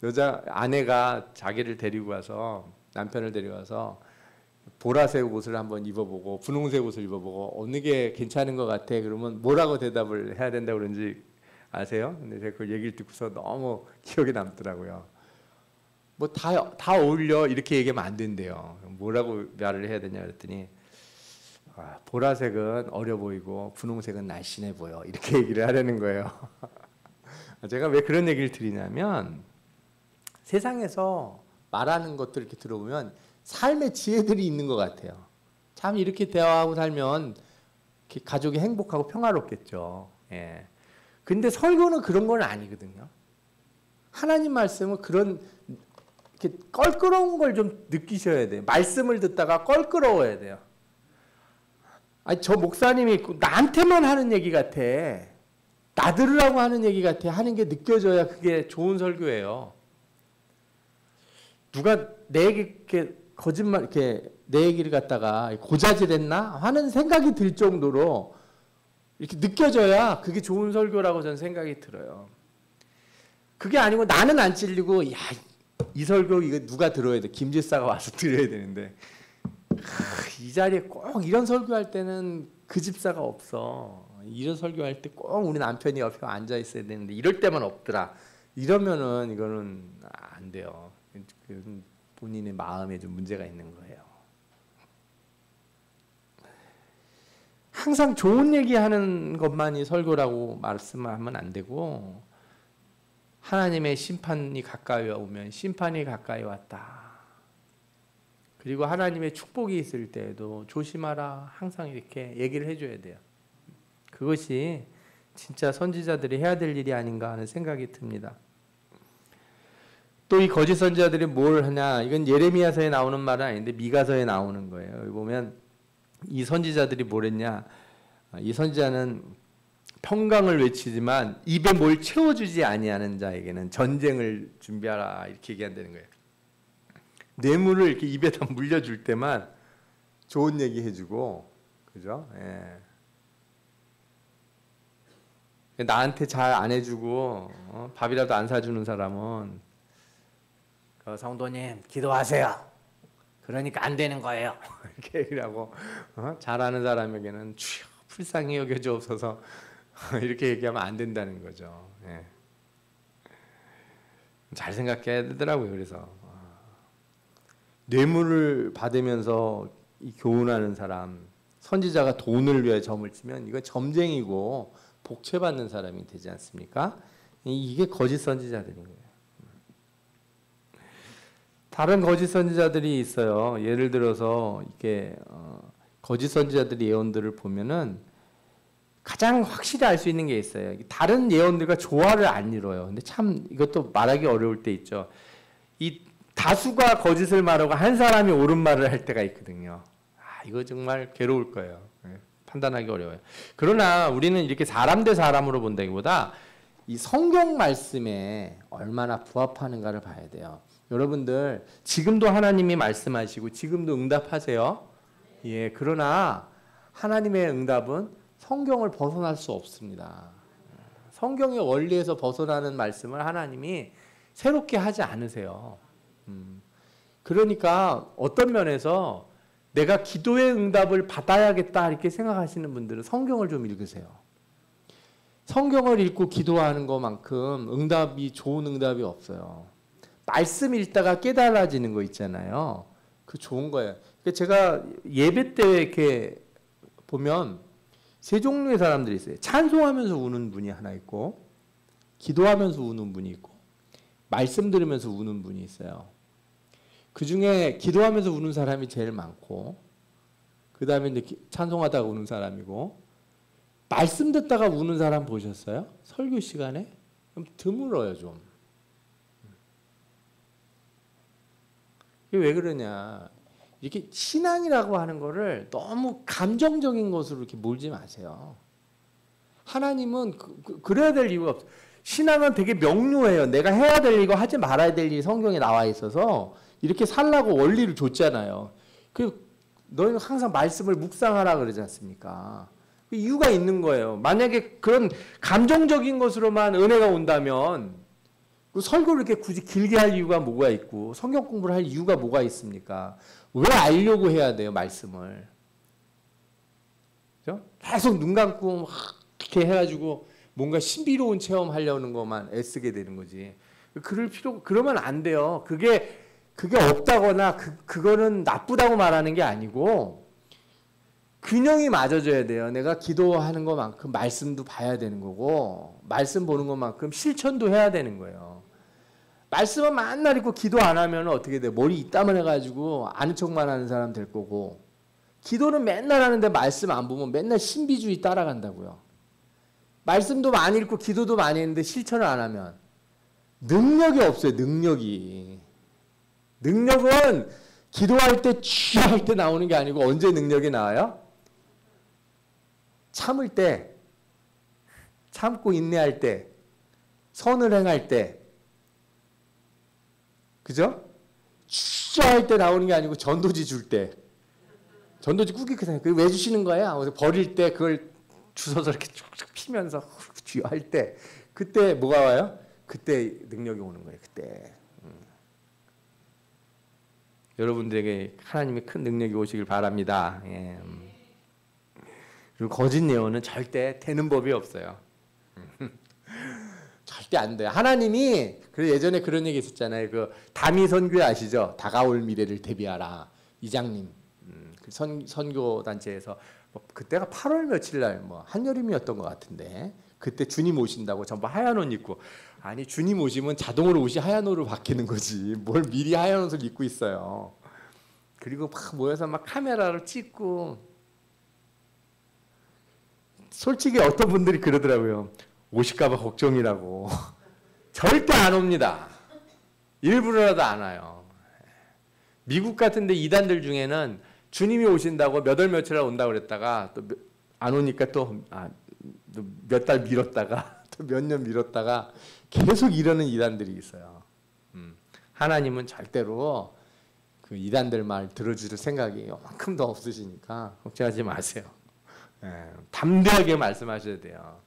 여자 아내가 자기를 데리고 와서 남편을 데려가서 보라색 옷을 한번 입어보고 분홍색 옷을 입어보고 어느 게 괜찮은 것 같아? 그러면 뭐라고 대답을 해야 된다고 그런지 아세요? 근데 제가 그 얘기를 듣고서 너무 기억에 남더라고요. 뭐 다 어울려 이렇게 얘기하면 안 된대요. 뭐라고 말을 해야 되냐 그랬더니 보라색은 어려 보이고 분홍색은 날씬해 보여 이렇게 얘기를 하려는 거예요. 제가 왜 그런 얘기를 드리냐면 세상에서 말하는 것들 이렇게 들어보면 삶의 지혜들이 있는 것 같아요. 참 이렇게 대화하고 살면 이렇게 가족이 행복하고 평화롭겠죠. 예. 근데 설교는 그런 건 아니거든요. 하나님 말씀은 그런 이렇게 껄끄러운 걸 좀 느끼셔야 돼요. 말씀을 듣다가 껄끄러워야 돼요. 아니 저 목사님이 나한테만 하는 얘기 같아. 나 들으라고 하는 얘기 같아. 하는 게 느껴져야 그게 좋은 설교예요. 누가 내게 이렇게 거짓말 이렇게 내 얘기를 갖다가 고자질했나 하는 생각이 들 정도로 이렇게 느껴져야 그게 좋은 설교라고 저는 생각이 들어요. 그게 아니고 나는 안 찔리고 야, 이 설교 이거 누가 들어야 돼? 김지사가 와서 들어야 되는데 이 자리에 꼭 이런 설교할 때는 그 집사가 없어. 이런 설교할 때 꼭 우리 남편이 옆에 앉아 있어야 되는데 이럴 때만 없더라. 이러면은 이거는 안 돼요. 본인의 마음에 좀 문제가 있는 거예요. 항상 좋은 얘기하는 것만이 설교라고 말씀하면 안 되고 하나님의 심판이 가까이 오면 심판이 가까이 왔다. 그리고 하나님의 축복이 있을 때에도 조심하라. 항상 이렇게 얘기를 해줘야 돼요. 그것이 진짜 선지자들이 해야 될 일이 아닌가 하는 생각이 듭니다. 또 이 거짓 선지자들이 뭘 하냐? 이건 예레미야서에 나오는 말은 아닌데 미가서에 나오는 거예요. 여기 보면 이 선지자들이 뭘 했냐? 이 선지자는 평강을 외치지만 입에 뭘 채워주지 아니하는 자에게는 전쟁을 준비하라 이렇게 얘기한다는 거예요. 뇌물을 이렇게 입에다 물려줄 때만 좋은 얘기 해주고, 그죠? 예. 나한테 잘 안 해주고 밥이라도 안 사주는 사람은 성도님 기도하세요. 그러니까 안 되는 거예요. 이렇게 얘기하고 잘하는 사람에게는 주여 불쌍히 여겨주옵소서 이렇게 얘기하면 안 된다는 거죠. 예. 잘 생각해야 되더라고요. 그래서 뇌물을 받으면서 이 교훈하는 사람, 선지자가 돈을 위해 점을 치면 이건 점쟁이고 복채받는 사람이 되지 않습니까? 이게 거짓 선지자들인 거예요. 다른 거짓 선지자들이 있어요. 예를 들어서 이렇게 거짓 선지자들의 예언들을 보면은 가장 확실히 알 수 있는 게 있어요. 다른 예언들과 조화를 안 이뤄요. 근데 참 이것도 말하기 어려울 때 있죠. 이 다수가 거짓을 말하고 한 사람이 옳은 말을 할 때가 있거든요. 이거 정말 괴로울 거예요. 판단하기 어려워요. 그러나 우리는 이렇게 사람 대 사람으로 본다기보다 이 성경 말씀에 얼마나 부합하는가를 봐야 돼요. 여러분들 지금도 하나님이 말씀하시고 지금도 응답하세요. 예, 그러나 하나님의 응답은 성경을 벗어날 수 없습니다. 성경의 원리에서 벗어나는 말씀을 하나님이 새롭게 하지 않으세요. 그러니까 어떤 면에서 내가 기도의 응답을 받아야겠다 이렇게 생각하시는 분들은 성경을 좀 읽으세요. 성경을 읽고 기도하는 것만큼 응답이 좋은 응답이 없어요. 말씀 읽다가 깨달아지는 거 있잖아요. 그 좋은 거예요. 제가 예배 때 이렇게 보면 세 종류의 사람들이 있어요. 찬송하면서 우는 분이 하나 있고, 기도하면서 우는 분이 있고, 말씀 들으면서 우는 분이 있어요. 그 중에 기도하면서 우는 사람이 제일 많고, 그 다음에 이제 찬송하다가 우는 사람이고, 말씀 듣다가 우는 사람 보셨어요? 설교 시간에? 그럼 드물어요, 좀. 이게 왜 그러냐. 이렇게 신앙이라고 하는 거를 너무 감정적인 것으로 이렇게 몰지 마세요. 하나님은 그래야 될 이유가 없어요. 신앙은 되게 명료해요. 내가 해야 될 일과 하지 말아야 될 일이 성경에 나와 있어서 이렇게 살라고 원리를 줬잖아요. 너희는 항상 말씀을 묵상하라 그러지 않습니까? 그 이유가 있는 거예요. 만약에 그런 감정적인 것으로만 은혜가 온다면 그 설교를 이렇게 굳이 길게 할 이유가 뭐가 있고 성경 공부를 할 이유가 뭐가 있습니까? 왜 알려고 해야 돼요, 말씀을? 그죠? 계속 눈 감고 막 이렇게 해가지고 뭔가 신비로운 체험하려는 것만 애쓰게 되는 거지. 그러면 안 돼요. 그게 없다거나 그거는 나쁘다고 말하는 게 아니고 균형이 맞아져야 돼요. 내가 기도하는 것만큼 말씀도 봐야 되는 거고 말씀 보는 것만큼 실천도 해야 되는 거예요. 말씀은 맨날 읽고 기도 안 하면 어떻게 돼? 머리 이따만 해가지고 아는 척만 하는 사람 될 거고 기도는 맨날 하는데 말씀 안 보면 맨날 신비주의 따라간다고요. 말씀도 많이 읽고 기도도 많이 했는데 실천을 안 하면 능력이 없어요. 능력은 기도할 때 취할 때 나오는 게 아니고 언제 능력이 나와요? 참을 때, 참고 인내할 때, 선을 행할 때, 그죠? 취할 때 나오는 게 아니고 전도지 줄 때, 전도지 꾸깃하게 생각해요. 왜 주시는 거야? 버릴 때 그걸 주워서 이렇게 쭉쭉 피면서 쥐할 때, 그때 뭐가 와요? 그때 능력이 오는 거예요. 그때. 여러분들에게 하나님의 큰 능력이 오시길 바랍니다. 예. 그리고 거짓 예언은 절대 되는 법이 없어요. 절대 안 돼요. 하나님이 예전에 그런 얘기 있었잖아요. 그 다미 선교회 아시죠? 다가올 미래를 대비하라. 이장님 그 선교 단체에서 그때가 8월 며칠 날 한여름이었던 것 같은데 그때 주님 오신다고 전부 하얀 옷 입고 아니 주님 오시면 자동으로 옷이 하얀 옷으로 바뀌는 거지 뭘 미리 하얀 옷을 입고 있어요. 그리고 막 모여서 막 카메라로 찍고 솔직히 어떤 분들이 그러더라고요. 오실까봐 걱정이라고. 절대 안 옵니다. 일부러라도 안 와요. 미국 같은 데 이단들 중에는 주님이 오신다고 몇 월 며칠 날 온다고 그랬다가 또 안 오니까 또 몇 달 미뤘다가 또 몇 년 미뤘다가 계속 이러는 이단들이 있어요. 하나님은 절대로 그 이단들 말 들어줄 생각이 요만큼도 없으시니까 걱정하지 마세요. 담대하게 말씀하셔야 돼요.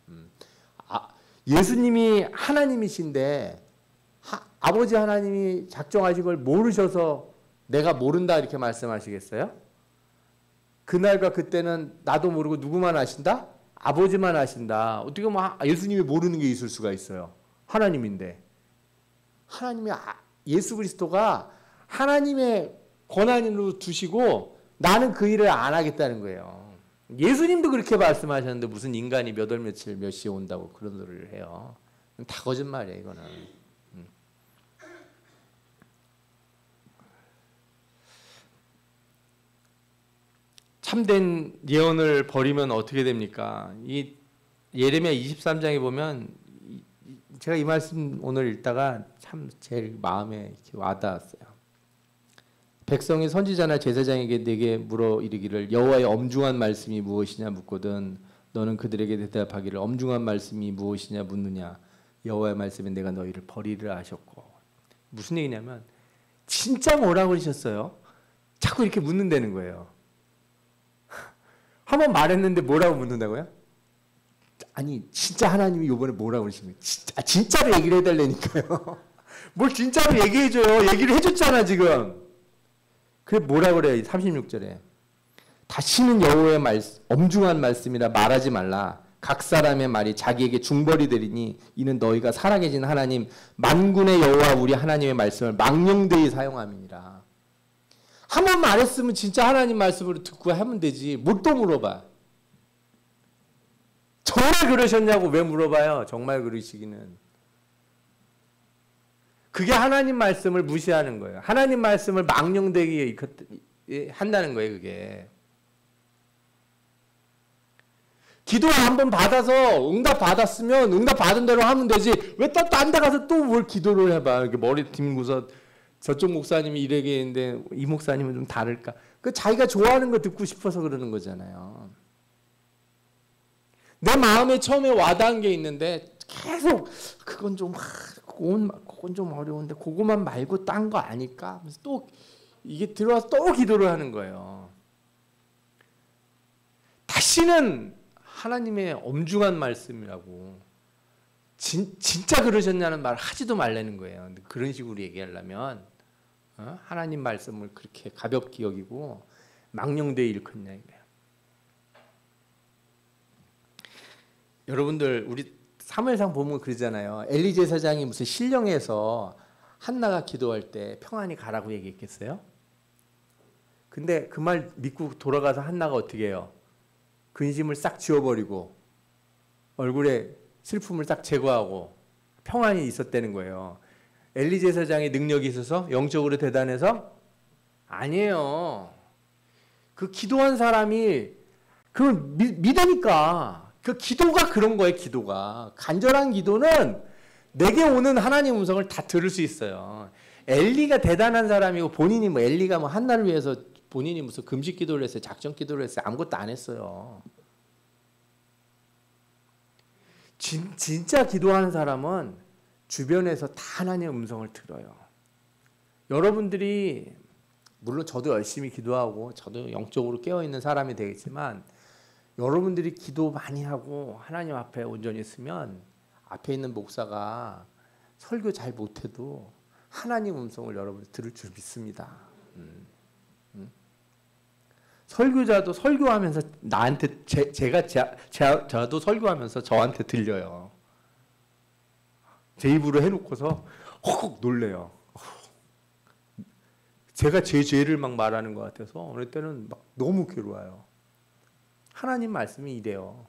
예수님이 하나님이신데 아버지 하나님이 작정하신 걸 모르셔서 내가 모른다 이렇게 말씀하시겠어요? 그날과 그때는 나도 모르고 누구만 아신다? 아버지만 아신다. 어떻게 예수님이 모르는 게 있을 수가 있어요. 하나님인데. 하나님이 예수 그리스도가 하나님의 권한으로 두시고 나는 그 일을 안 하겠다는 거예요. 예수님도 그렇게 말씀하셨는데 무슨 인간이 몇 월 며칠 몇 시에 온다고 그런 소리를 해요. 다 거짓말이에요, 이거는. 참된 예언을 버리면 어떻게 됩니까? 이 예레미야 23장에 보면 제가 이 말씀 오늘 읽다가 참 제일 마음에 이렇게 와닿았어요. 백성이 선지자나 제사장에게 내게 물어 이르기를 여호와의 엄중한 말씀이 무엇이냐 묻거든 너는 그들에게 대답하기를 엄중한 말씀이 무엇이냐 묻느냐 여호와의 말씀에 내가 너희를 버리리라 하셨고 무슨 얘기냐면 진짜 뭐라고 그러셨어요? 자꾸 이렇게 묻는다는 거예요. 한번 말했는데 뭐라고 묻는다고요? 아니 진짜 하나님이 이번에 뭐라고 그러십니까? 진짜로 얘기를 해달라니까요. 뭘 진짜로 얘기해줘요. 얘기를 해줬잖아 지금. 그래 뭐라 그래요? 36절에 다시는 여호와의 엄중한 말씀이라 말하지 말라. 각 사람의 말이 자기에게 중벌이 되리니 이는 너희가 살아계신 하나님 만군의 여호와 우리 하나님의 말씀을 망령되이 사용함이니라. 한 번 말했으면 진짜 하나님 말씀으로 듣고 하면 되지. 뭘 또 물어봐. 정말 그러셨냐고 왜 물어봐요? 정말 그러시기는. 그게 하나님 말씀을 무시하는 거예요. 하나님 말씀을 망령되게 한다는 거예요. 그게. 기도 한번 받아서 응답 받았으면 응답 받은 대로 하면 되지. 왜 또 딴 데 가서 또 뭘 기도를 해봐. 이렇게 머리 뒹구서 저쪽 목사님이 이래게 했는데 이 목사님은 좀 다를까. 그 자기가 좋아하는 거 듣고 싶어서 그러는 거잖아요. 내 마음에 처음에 와닿은 게 있는데 계속 그건 좀 어려운데 그거만 말고 딴 거 아닐까? 하면서 또 이게 들어와서 또 기도를 하는 거예요. 다시는 하나님의 엄중한 말씀이라고 진짜 그러셨냐는 말을 하지도 말라는 거예요. 그런 식으로 얘기하려면 하나님 말씀을 그렇게 가볍게 여기고 망령되이 일컫냐 이거예요. 여러분들 우리 사무엘상 보면 그러잖아요. 엘리 제사장이 무슨 신령해서 한나가 기도할 때 평안히 가라고 얘기했겠어요? 근데 그 말 믿고 돌아가서 한나가 어떻게 해요? 근심을 싹 지워버리고 얼굴에 슬픔을 싹 제거하고 평안이 있었다는 거예요. 엘리 제사장의 능력이 있어서 영적으로 대단해서? 아니에요. 그 기도한 사람이 그걸 믿으니까 그 기도가 그런 거예요. 기도가 간절한 기도는 내게 오는 하나님 음성을 다 들을 수 있어요. 엘리가 대단한 사람이고 본인이 엘리가 한나를 위해서 본인이 무슨 금식 기도를 했어요. 작전 기도를 했어요. 아무것도 안 했어요. 진짜 기도하는 사람은 주변에서 다 하나님의 음성을 들어요. 여러분들이 물론 저도 열심히 기도하고 저도 영적으로 깨어있는 사람이 되겠지만 여러분들이 기도 많이 하고 하나님 앞에 온전히 있으면 앞에 있는 목사가 설교 잘 못해도 하나님 음성을 여러분이 들을 줄 믿습니다. 설교자도 설교하면서 나한테 저도 설교하면서 저한테 들려요. 제 입으로 해놓고서 헉 놀래요. 제가 제 죄를 막 말하는 것 같아서 어느 때는 막 너무 괴로워요. 하나님 말씀이 이래요.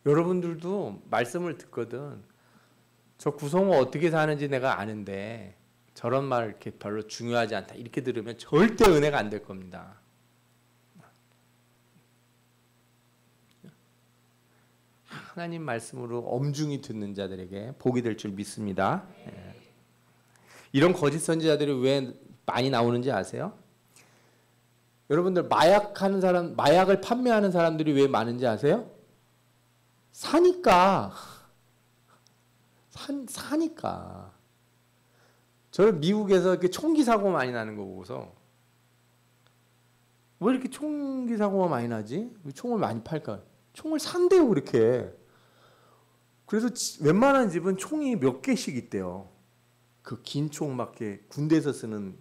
여러분들도 말씀을 듣거든. 저 구성호 어떻게 사는지 내가 아는데 저런 말 이렇게 별로 중요하지 않다. 이렇게 들으면 절대 은혜가 안 될 겁니다. 하나님 말씀으로 엄중히 듣는 자들에게 복이 될 줄 믿습니다. 이런 거짓 선지자들이 왜 많이 나오는지 아세요? 여러분들 마약하는 사람, 마약을 판매하는 사람들이 왜 많은지 아세요? 사니까. 사니까. 저는 미국에서 이렇게 총기 사고 많이 나는 거 보고서 왜 이렇게 총기 사고가 많이 나지? 왜 총을 많이 팔까? 총을 산대요 그렇게. 그래서 웬만한 집은 총이 몇 개씩 있대요. 그 긴 총 막 이렇게 군대에서 쓰는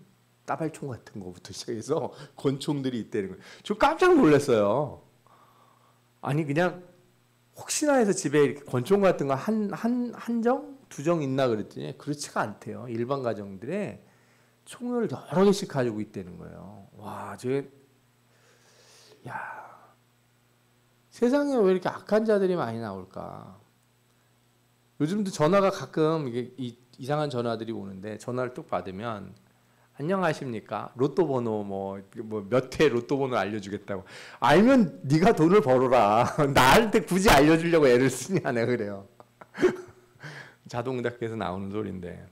따발총 같은 거부터 시작해서 권총들이 있다는 거예요. 저 깜짝 놀랐어요. 아니 그냥 혹시나 해서 집에 이렇게 권총 같은 거 한 정? 두 정 있나 그랬더니 그렇지가 않대요. 일반 가정들에 총을 여러 개씩 가지고 있다는 거예요. 와, 야, 세상에 왜 이렇게 악한 자들이 많이 나올까? 요즘도 전화가 가끔 이게 이상한 전화들이 오는데 전화를 뚝 받으면 안녕하십니까? 로또 번호 뭐 몇 회 로또 번호 알려주겠다고. 알면 네가 돈을 벌어라. 나한테 굳이 알려주려고 애를 쓰냐 내가 그래요. 자동답게해서 나오는 소리인데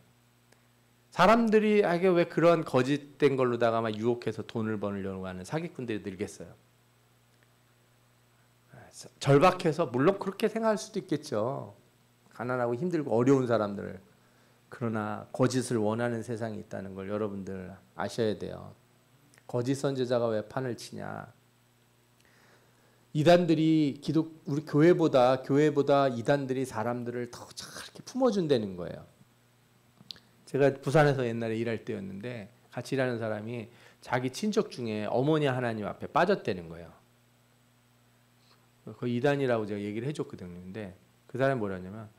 사람들이 이게 왜 그런 거짓된 걸로다가 막 유혹해서 돈을 벌려고 하는 사기꾼들이 늘겠어요. 절박해서 물론 그렇게 생각할 수도 있겠죠. 가난하고 힘들고 어려운 사람들을. 그러나 거짓을 원하는 세상이 있다는 걸 여러분들 아셔야 돼요. 거짓 선지자가 왜 판을 치냐. 이단들이 우리 교회보다 이단들이 사람들을 더 잘 품어준다는 거예요. 제가 부산에서 옛날에 일할 때였는데 같이 일하는 사람이 자기 친척 중에 어머니 하나님 앞에 빠졌다는 거예요. 그 이단이라고 제가 얘기를 해줬거든요. 근데 그 사람이 뭐라냐면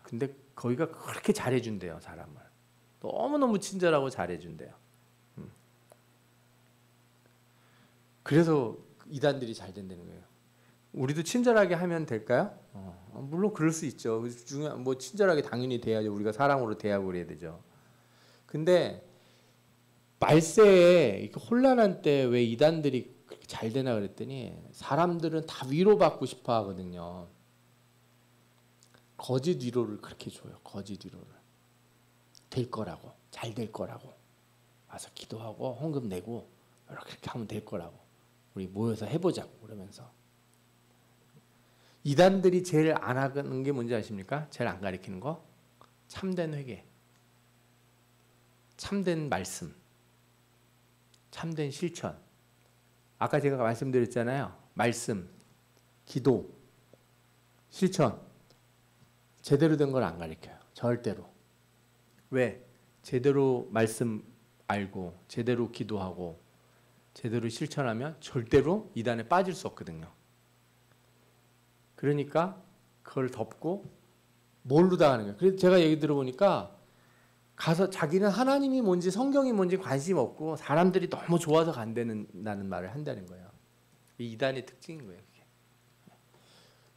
근데 거기가 그렇게 잘해준대요. 사람을. 너무너무 친절하고 잘해준대요. 그래서 이단들이 잘 된다는 거예요. 우리도 친절하게 하면 될까요? 물론 그럴 수 있죠. 뭐 친절하게 당연히 대야죠. 우리가 사랑으로 대하고 그래야 되죠. 근데 말세에 혼란한 때 왜 이단들이 그렇게 잘 되나 그랬더니 사람들은 다 위로받고 싶어 하거든요. 거짓 위로를 그렇게 줘요. 거짓 위로를. 될 거라고. 잘 될 거라고. 와서 기도하고 헌금 내고 이렇게 하면 될 거라고. 우리 모여서 해보자고 그러면서. 이단들이 제일 안 하는 게 뭔지 아십니까? 제일 안 가르치는 거? 참된 회개. 참된 말씀. 참된 실천. 아까 제가 말씀드렸잖아요. 말씀, 기도, 실천. 제대로 된 걸 안 가르쳐요. 절대로. 왜? 제대로 말씀 알고 제대로 기도하고 제대로 실천하면 절대로 이단에 빠질 수 없거든요. 그러니까 그걸 덮고 뭘로 당하는 거예요. 그래서 제가 얘기 들어보니까 가서 자기는 하나님이 뭔지 성경이 뭔지 관심 없고 사람들이 너무 좋아서 간다는 말을 한다는 거예요. 이 이단의 특징인 거예요. 그게.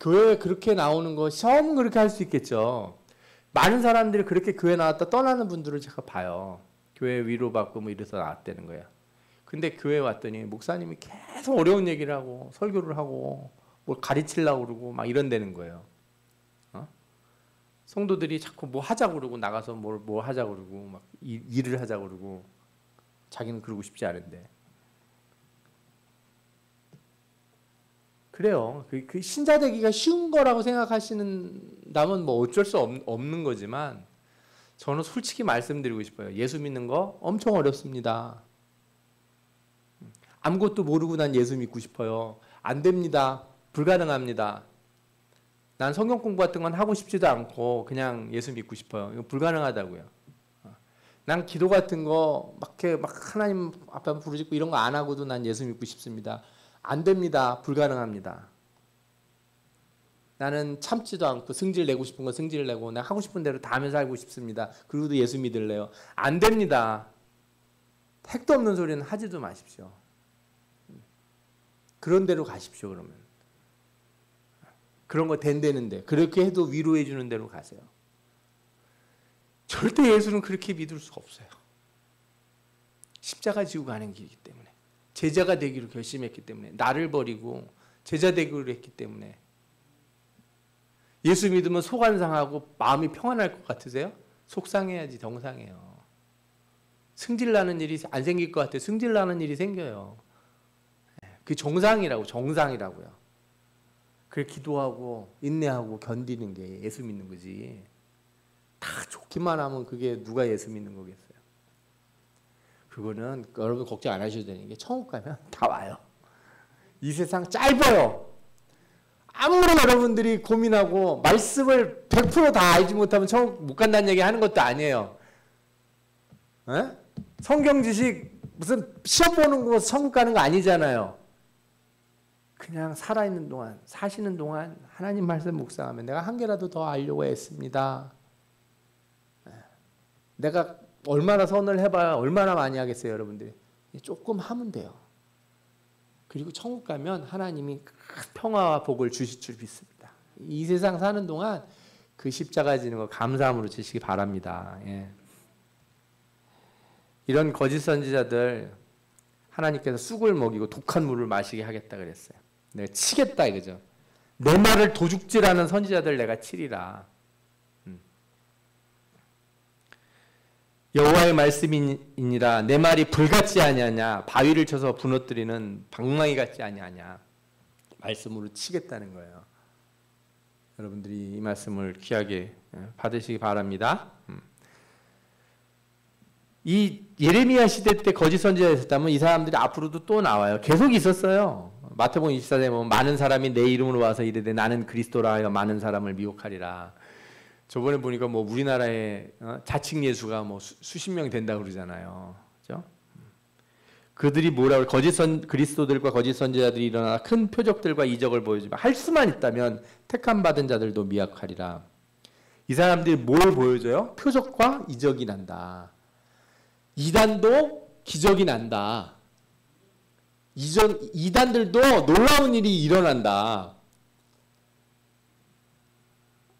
교회에 그렇게 나오는 거 처음은 그렇게 할 수 있겠죠. 많은 사람들이 그렇게 교회 나왔다 떠나는 분들을 제가 봐요. 교회 위로받고 뭐 이래서 나왔다는 거예요. 근데 교회 왔더니 목사님이 계속 어려운 얘기를 하고 설교를 하고 뭘 가르치려고 그러고 막 이런다는 거예요. 성도들이 자꾸 뭐 하자고 그러고 나가서 뭐 하자고 그러고 막 일을 하자고 그러고 자기는 그러고 싶지 않은데. 그래요. 그 신자 되기가 쉬운 거라고 생각하시는다면 뭐 어쩔 수 없는 거지만 저는 솔직히 말씀드리고 싶어요. 예수 믿는 거 엄청 어렵습니다. 아무것도 모르고 난 예수 믿고 싶어요. 안 됩니다. 불가능합니다. 난 성경 공부 같은 건 하고 싶지도 않고 그냥 예수 믿고 싶어요. 이거 불가능하다고요. 난 기도 같은 거 막 하나님 앞에 부르짖고 이런 거 안 하고도 난 예수 믿고 싶습니다. 안 됩니다. 불가능합니다. 나는 참지도 않고 승질 내고 싶은 거 승질 내고 내가 하고 싶은 대로 다 하면서 살고 싶습니다. 그리고도 예수 믿을래요. 안 됩니다. 택도 없는 소리는 하지도 마십시오. 그런 대로 가십시오. 그러면. 그런 거 된다는데 그렇게 해도 위로해 주는 대로 가세요. 절대 예수는 그렇게 믿을 수가 없어요. 십자가 지고 가는 길이기 때문에. 제자가 되기로 결심했기 때문에. 나를 버리고 제자 되기로 했기 때문에. 예수 믿으면 속 안 상하고 마음이 평안할 것 같으세요? 속상해야지 정상해요. 승질나는 일이 안 생길 것 같아요. 승질나는 일이 생겨요. 그게 정상이라고요. 그래 기도하고 인내하고 견디는 게 예수 믿는 거지. 다 좋기만 하면 그게 누가 예수 믿는 거겠어요? 그거는 여러분 걱정 안 하셔도 되는 게 천국 가면 다 와요. 이 세상 짧아요. 아무리 여러분들이 고민하고 말씀을 100% 다 알지 못하면 천국 못 간다는 얘기 하는 것도 아니에요. 에? 성경 지식 무슨 시험 보는 거 천국 가는 거 아니잖아요. 그냥 살아있는 동안, 사시는 동안 하나님 말씀 묵상하면 내가 한 개라도 더 알려고 애씁니다. 내가 얼마나 선을 해봐야 얼마나 많이 하겠어요, 여러분들이. 조금 하면 돼요. 그리고 천국 가면 하나님이 평화와 복을 주실 줄 믿습니다. 이 세상 사는 동안 그 십자가 지는 거 감사함으로 지시기 바랍니다. 예. 이런 거짓 선지자들 하나님께서 쑥을 먹이고 독한 물을 마시게 하겠다 그랬어요. 내가 치겠다 이거죠. 내 말을 도둑질하는 선지자들 내가 치리라. 여호와의 말씀이니라 내 말이 불같지 아니하냐 바위를 쳐서 부너뜨리는 방망이 같지 아니하냐 말씀으로 치겠다는 거예요. 여러분들이 이 말씀을 귀하게 받으시기 바랍니다. 이 예레미야 시대 때 거짓 선지자가 있었다면 이 사람들이 앞으로도 또 나와요. 계속 있었어요. 마태복음 24장에 보면 많은 사람이 내 이름으로 와서 이르되 나는 그리스도라 하여 많은 사람을 미혹하리라. 저번에 보니까 뭐 우리나라에 자칭 예수가 뭐 수십 명이 된다고 그러잖아요. 그죠? 그들이 뭐라고 그리스도들과 거짓 선지자들이 일어나 큰 표적들과 이적을 보여주면 할 수만 있다면 택함 받은 자들도 미혹하리라. 이 사람들이 뭘 보여줘요? 표적과 이적이 난다. 이단도 기적이 난다. 이단들도 놀라운 일이 일어난다.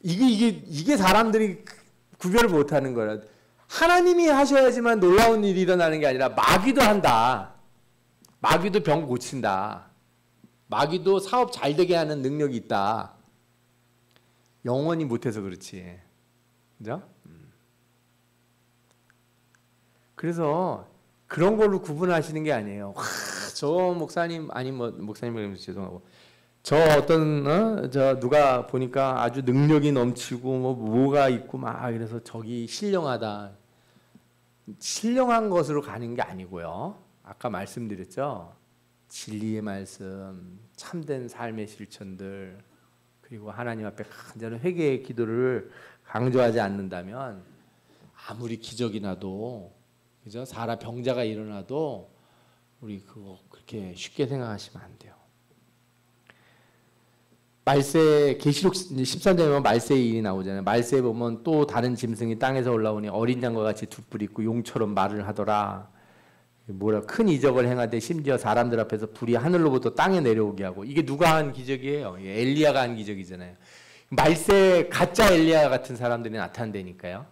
이게 사람들이 구별을 못하는 거라. 하나님이 하셔야지만 놀라운 일이 일어나는 게 아니라 마귀도 한다. 마귀도 병 고친다. 마귀도 사업 잘 되게 하는 능력이 있다. 영원히 못해서 그렇지. 그죠? 그래서 그런 걸로 구분하시는 게 아니에요. 와, 저 목사님 아니 뭐 목사님은 죄송하고 저 어떤 저 누가 보니까 아주 능력이 넘치고 뭐가 있고 막 이래서 저기 신령하다. 신령한 것으로 가는 게 아니고요. 아까 말씀드렸죠. 진리의 말씀, 참된 삶의 실천들 그리고 하나님 앞에 간절한 회개의 기도를 강조하지 않는다면 아무리 기적이 나도 그죠? 사람 병자가 일어나도 우리 그거 그렇게 쉽게 생각하시면 안 돼요. 말세 계시록 13장에 보면 말세의 일이 나오잖아요. 말세에 보면 또 다른 짐승이 땅에서 올라오니 어린 양과 같이 두 뿔 있고 용처럼 말을 하더라. 뭐라 큰 이적을 행하되 심지어 사람들 앞에서 불이 하늘로부터 땅에 내려오게 하고 이게 누가 한 기적이에요? 엘리야가 한 기적이잖아요. 말세 가짜 엘리야 같은 사람들이 나타난다니까요.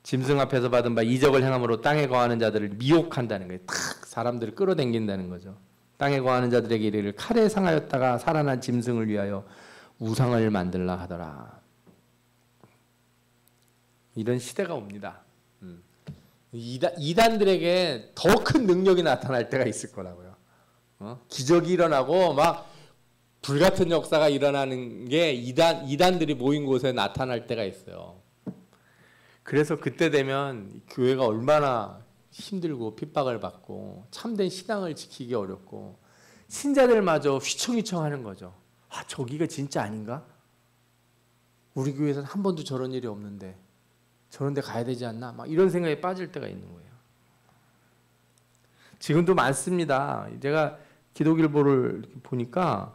짐승 앞에서 받은 바 이적을 행함으로 땅에 거하는 자들을 미혹한다는 거예요. 탁 사람들을 끌어당긴다는 거죠. 땅에 거하는 자들에게 이르기를 칼에 상하였다가 살아난 짐승을 위하여 우상을 만들라 하더라. 이런 시대가 옵니다. 이단들에게 더 큰 능력이 나타날 때가 있을 거라고요. 기적이 일어나고 막 불같은 역사가 일어나는 게 이단들이 모인 곳에 나타날 때가 있어요. 그래서 그때 되면 교회가 얼마나 힘들고 핍박을 받고 참된 신앙을 지키기 어렵고 신자들마저 휘청휘청하는 거죠. 아 저기가 진짜 아닌가? 우리 교회에서는 한 번도 저런 일이 없는데 저런 데 가야 되지 않나? 막 이런 생각에 빠질 때가 있는 거예요. 지금도 많습니다. 제가 기독일보를 보니까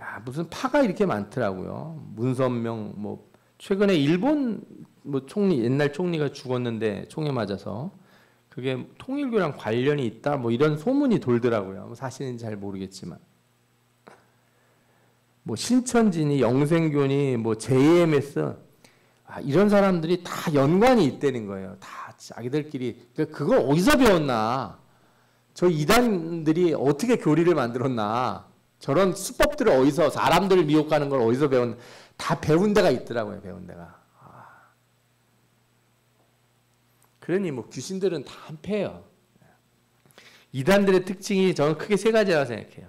야, 무슨 파가 이렇게 많더라고요. 문선명 뭐 최근에 일본 뭐 총리 옛날 총리가 죽었는데 총에 맞아서 그게 통일교랑 관련이 있다 뭐 이런 소문이 돌더라고요. 사실은 잘 모르겠지만 뭐 신천지니 영생교니 뭐 JMS 이런 사람들이 다 연관이 있다는 거예요. 다 자기들끼리 그걸 어디서 배웠나? 저 이단들이 어떻게 교리를 만들었나? 저런 수법들을 어디서 사람들을 미혹하는 걸 어디서 배웠나? 다 배운 데가 있더라고요. 배운 데가. 그러니 뭐 귀신들은 다 한패예요. 이단들의 특징이 저는 크게 세 가지라고 생각해요.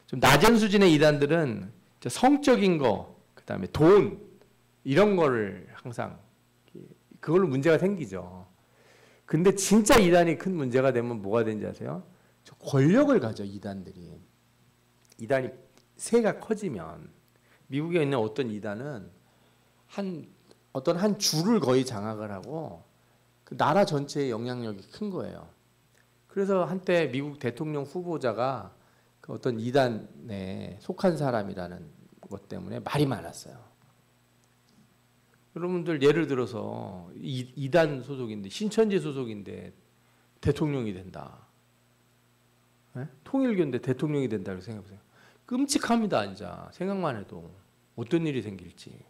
좀 낮은 수준의 이단들은 성적인 거, 그 다음에 돈 이런 거를 항상 그걸로 문제가 생기죠. 근데 진짜 이단이 큰 문제가 되면 뭐가 되는지 아세요? 권력을 가져 이단들이. 이단이 세가 커지면 미국에 있는 어떤 이단은 어떤 한 주를 거의 장악을 하고 그 나라 전체의 영향력이 큰 거예요. 그래서 한때 미국 대통령 후보자가 그 어떤 이단에 속한 사람이라는 것 때문에 말이 많았어요. 여러분들 예를 들어서 이단 소속인데 신천지 소속인데 대통령이 된다. 네? 통일교인데 대통령이 된다고 생각해보세요. 끔찍합니다. 진짜 생각만 해도 어떤 일이 생길지.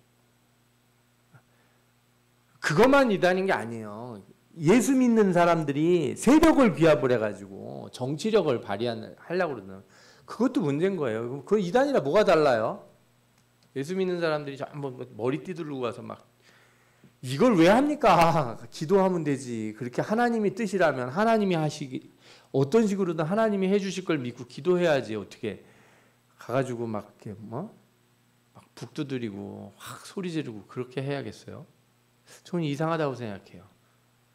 그것만 이단인 게 아니에요. 예수 믿는 사람들이 세력을 기합을 해가지고 정치력을 발휘하려고 그러는 그것도 문제인 거예요. 그 이단이라 뭐가 달라요? 예수 믿는 사람들이 전부 머리띠 두르고 가서 막 이걸 왜 합니까? 기도하면 되지. 그렇게 하나님이 뜻이라면 하나님이 하시기 어떤 식으로든 하나님이 해주실 걸 믿고 기도해야지. 어떻게 가가지고 막 이렇게 막 북 두드리고 확 소리 지르고 그렇게 해야겠어요? 저는 이상하다고 생각해요.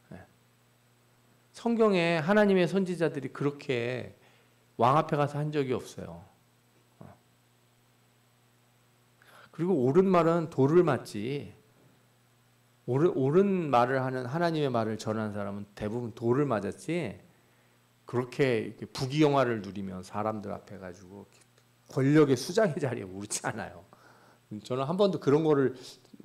네. 성경에 하나님의 선지자들이 그렇게 왕 앞에 가서 한 적이 없어요. 그리고 옳은 말은 도를 맞지. 옳은 말을 하는 하나님의 말을 전하는 사람은 대부분 도를 맞았지. 그렇게 부귀영화를 누리며 사람들 앞에 가지고 권력의 수장의 자리에 오르지 않아요. 저는 한 번도 그런 거를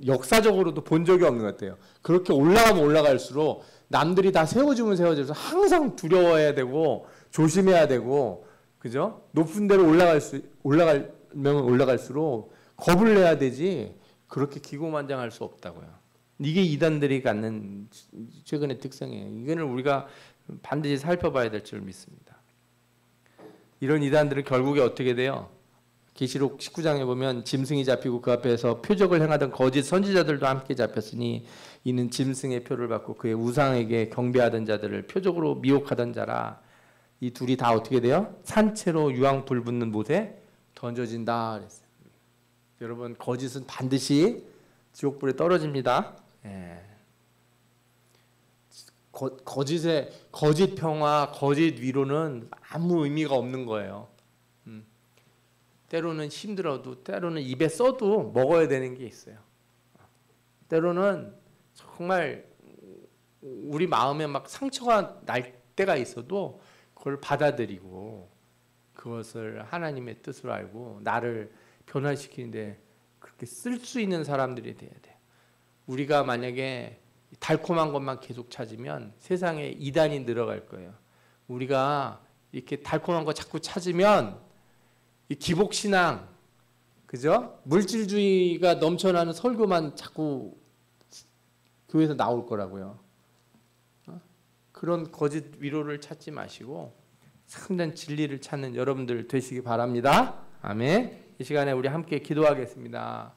역사적으로도 본 적이 없는 것 같아요. 그렇게 올라가면 올라갈수록 남들이 다 세워주면 세워져서 항상 두려워해야 되고 조심해야 되고, 그죠? 높은 데로 올라가면 올라갈수록 겁을 내야 되지. 그렇게 기고만장할 수 없다고요. 이게 이단들이 갖는 최근의 특성이에요. 이거는 우리가 반드시 살펴봐야 될 줄 믿습니다. 이런 이단들은 결국에 어떻게 돼요? 계시록 19장에 보면 짐승이 잡히고 그 앞에서 표적을 행하던 거짓 선지자들도 함께 잡혔으니 이는 짐승의 표를 받고 그의 우상에게 경배하던 자들을 표적으로 미혹하던 자라. 이 둘이 다 어떻게 돼요? 산채로 유황 불 붙는 못에 던져진다 그랬어요. 여러분, 거짓은 반드시 지옥불에 떨어집니다. 예. 거짓 평화, 거짓 위로는 아무 의미가 없는 거예요. 때로는 힘들어도, 때로는 입에 써도 먹어야 되는 게 있어요. 때로는 정말 우리 마음에 막 상처가 날 때가 있어도 그걸 받아들이고 그것을 하나님의 뜻으로 알고 나를 변화시키는데 그렇게 쓸 수 있는 사람들이 돼야 돼요. 우리가 만약에 달콤한 것만 계속 찾으면 세상에 이단이 늘어갈 거예요. 우리가 이렇게 달콤한 거 자꾸 찾으면 이 기복신앙, 그죠? 물질주의가 넘쳐나는 설교만 자꾸 교회에서 나올 거라고요. 그런 거짓 위로를 찾지 마시고 참된 진리를 찾는 여러분들 되시기 바랍니다. 아멘. 이 시간에 우리 함께 기도하겠습니다.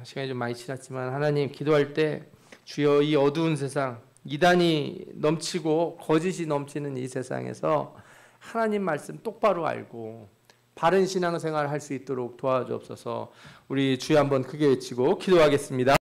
시간이 좀 많이 지났지만 하나님, 기도할 때 주여 이 어두운 세상, 이단이 넘치고 거짓이 넘치는 이 세상에서 하나님 말씀 똑바로 알고 바른 신앙생활 할 수 있도록 도와주옵소서. 우리 주여 한번 크게 외치고 기도하겠습니다.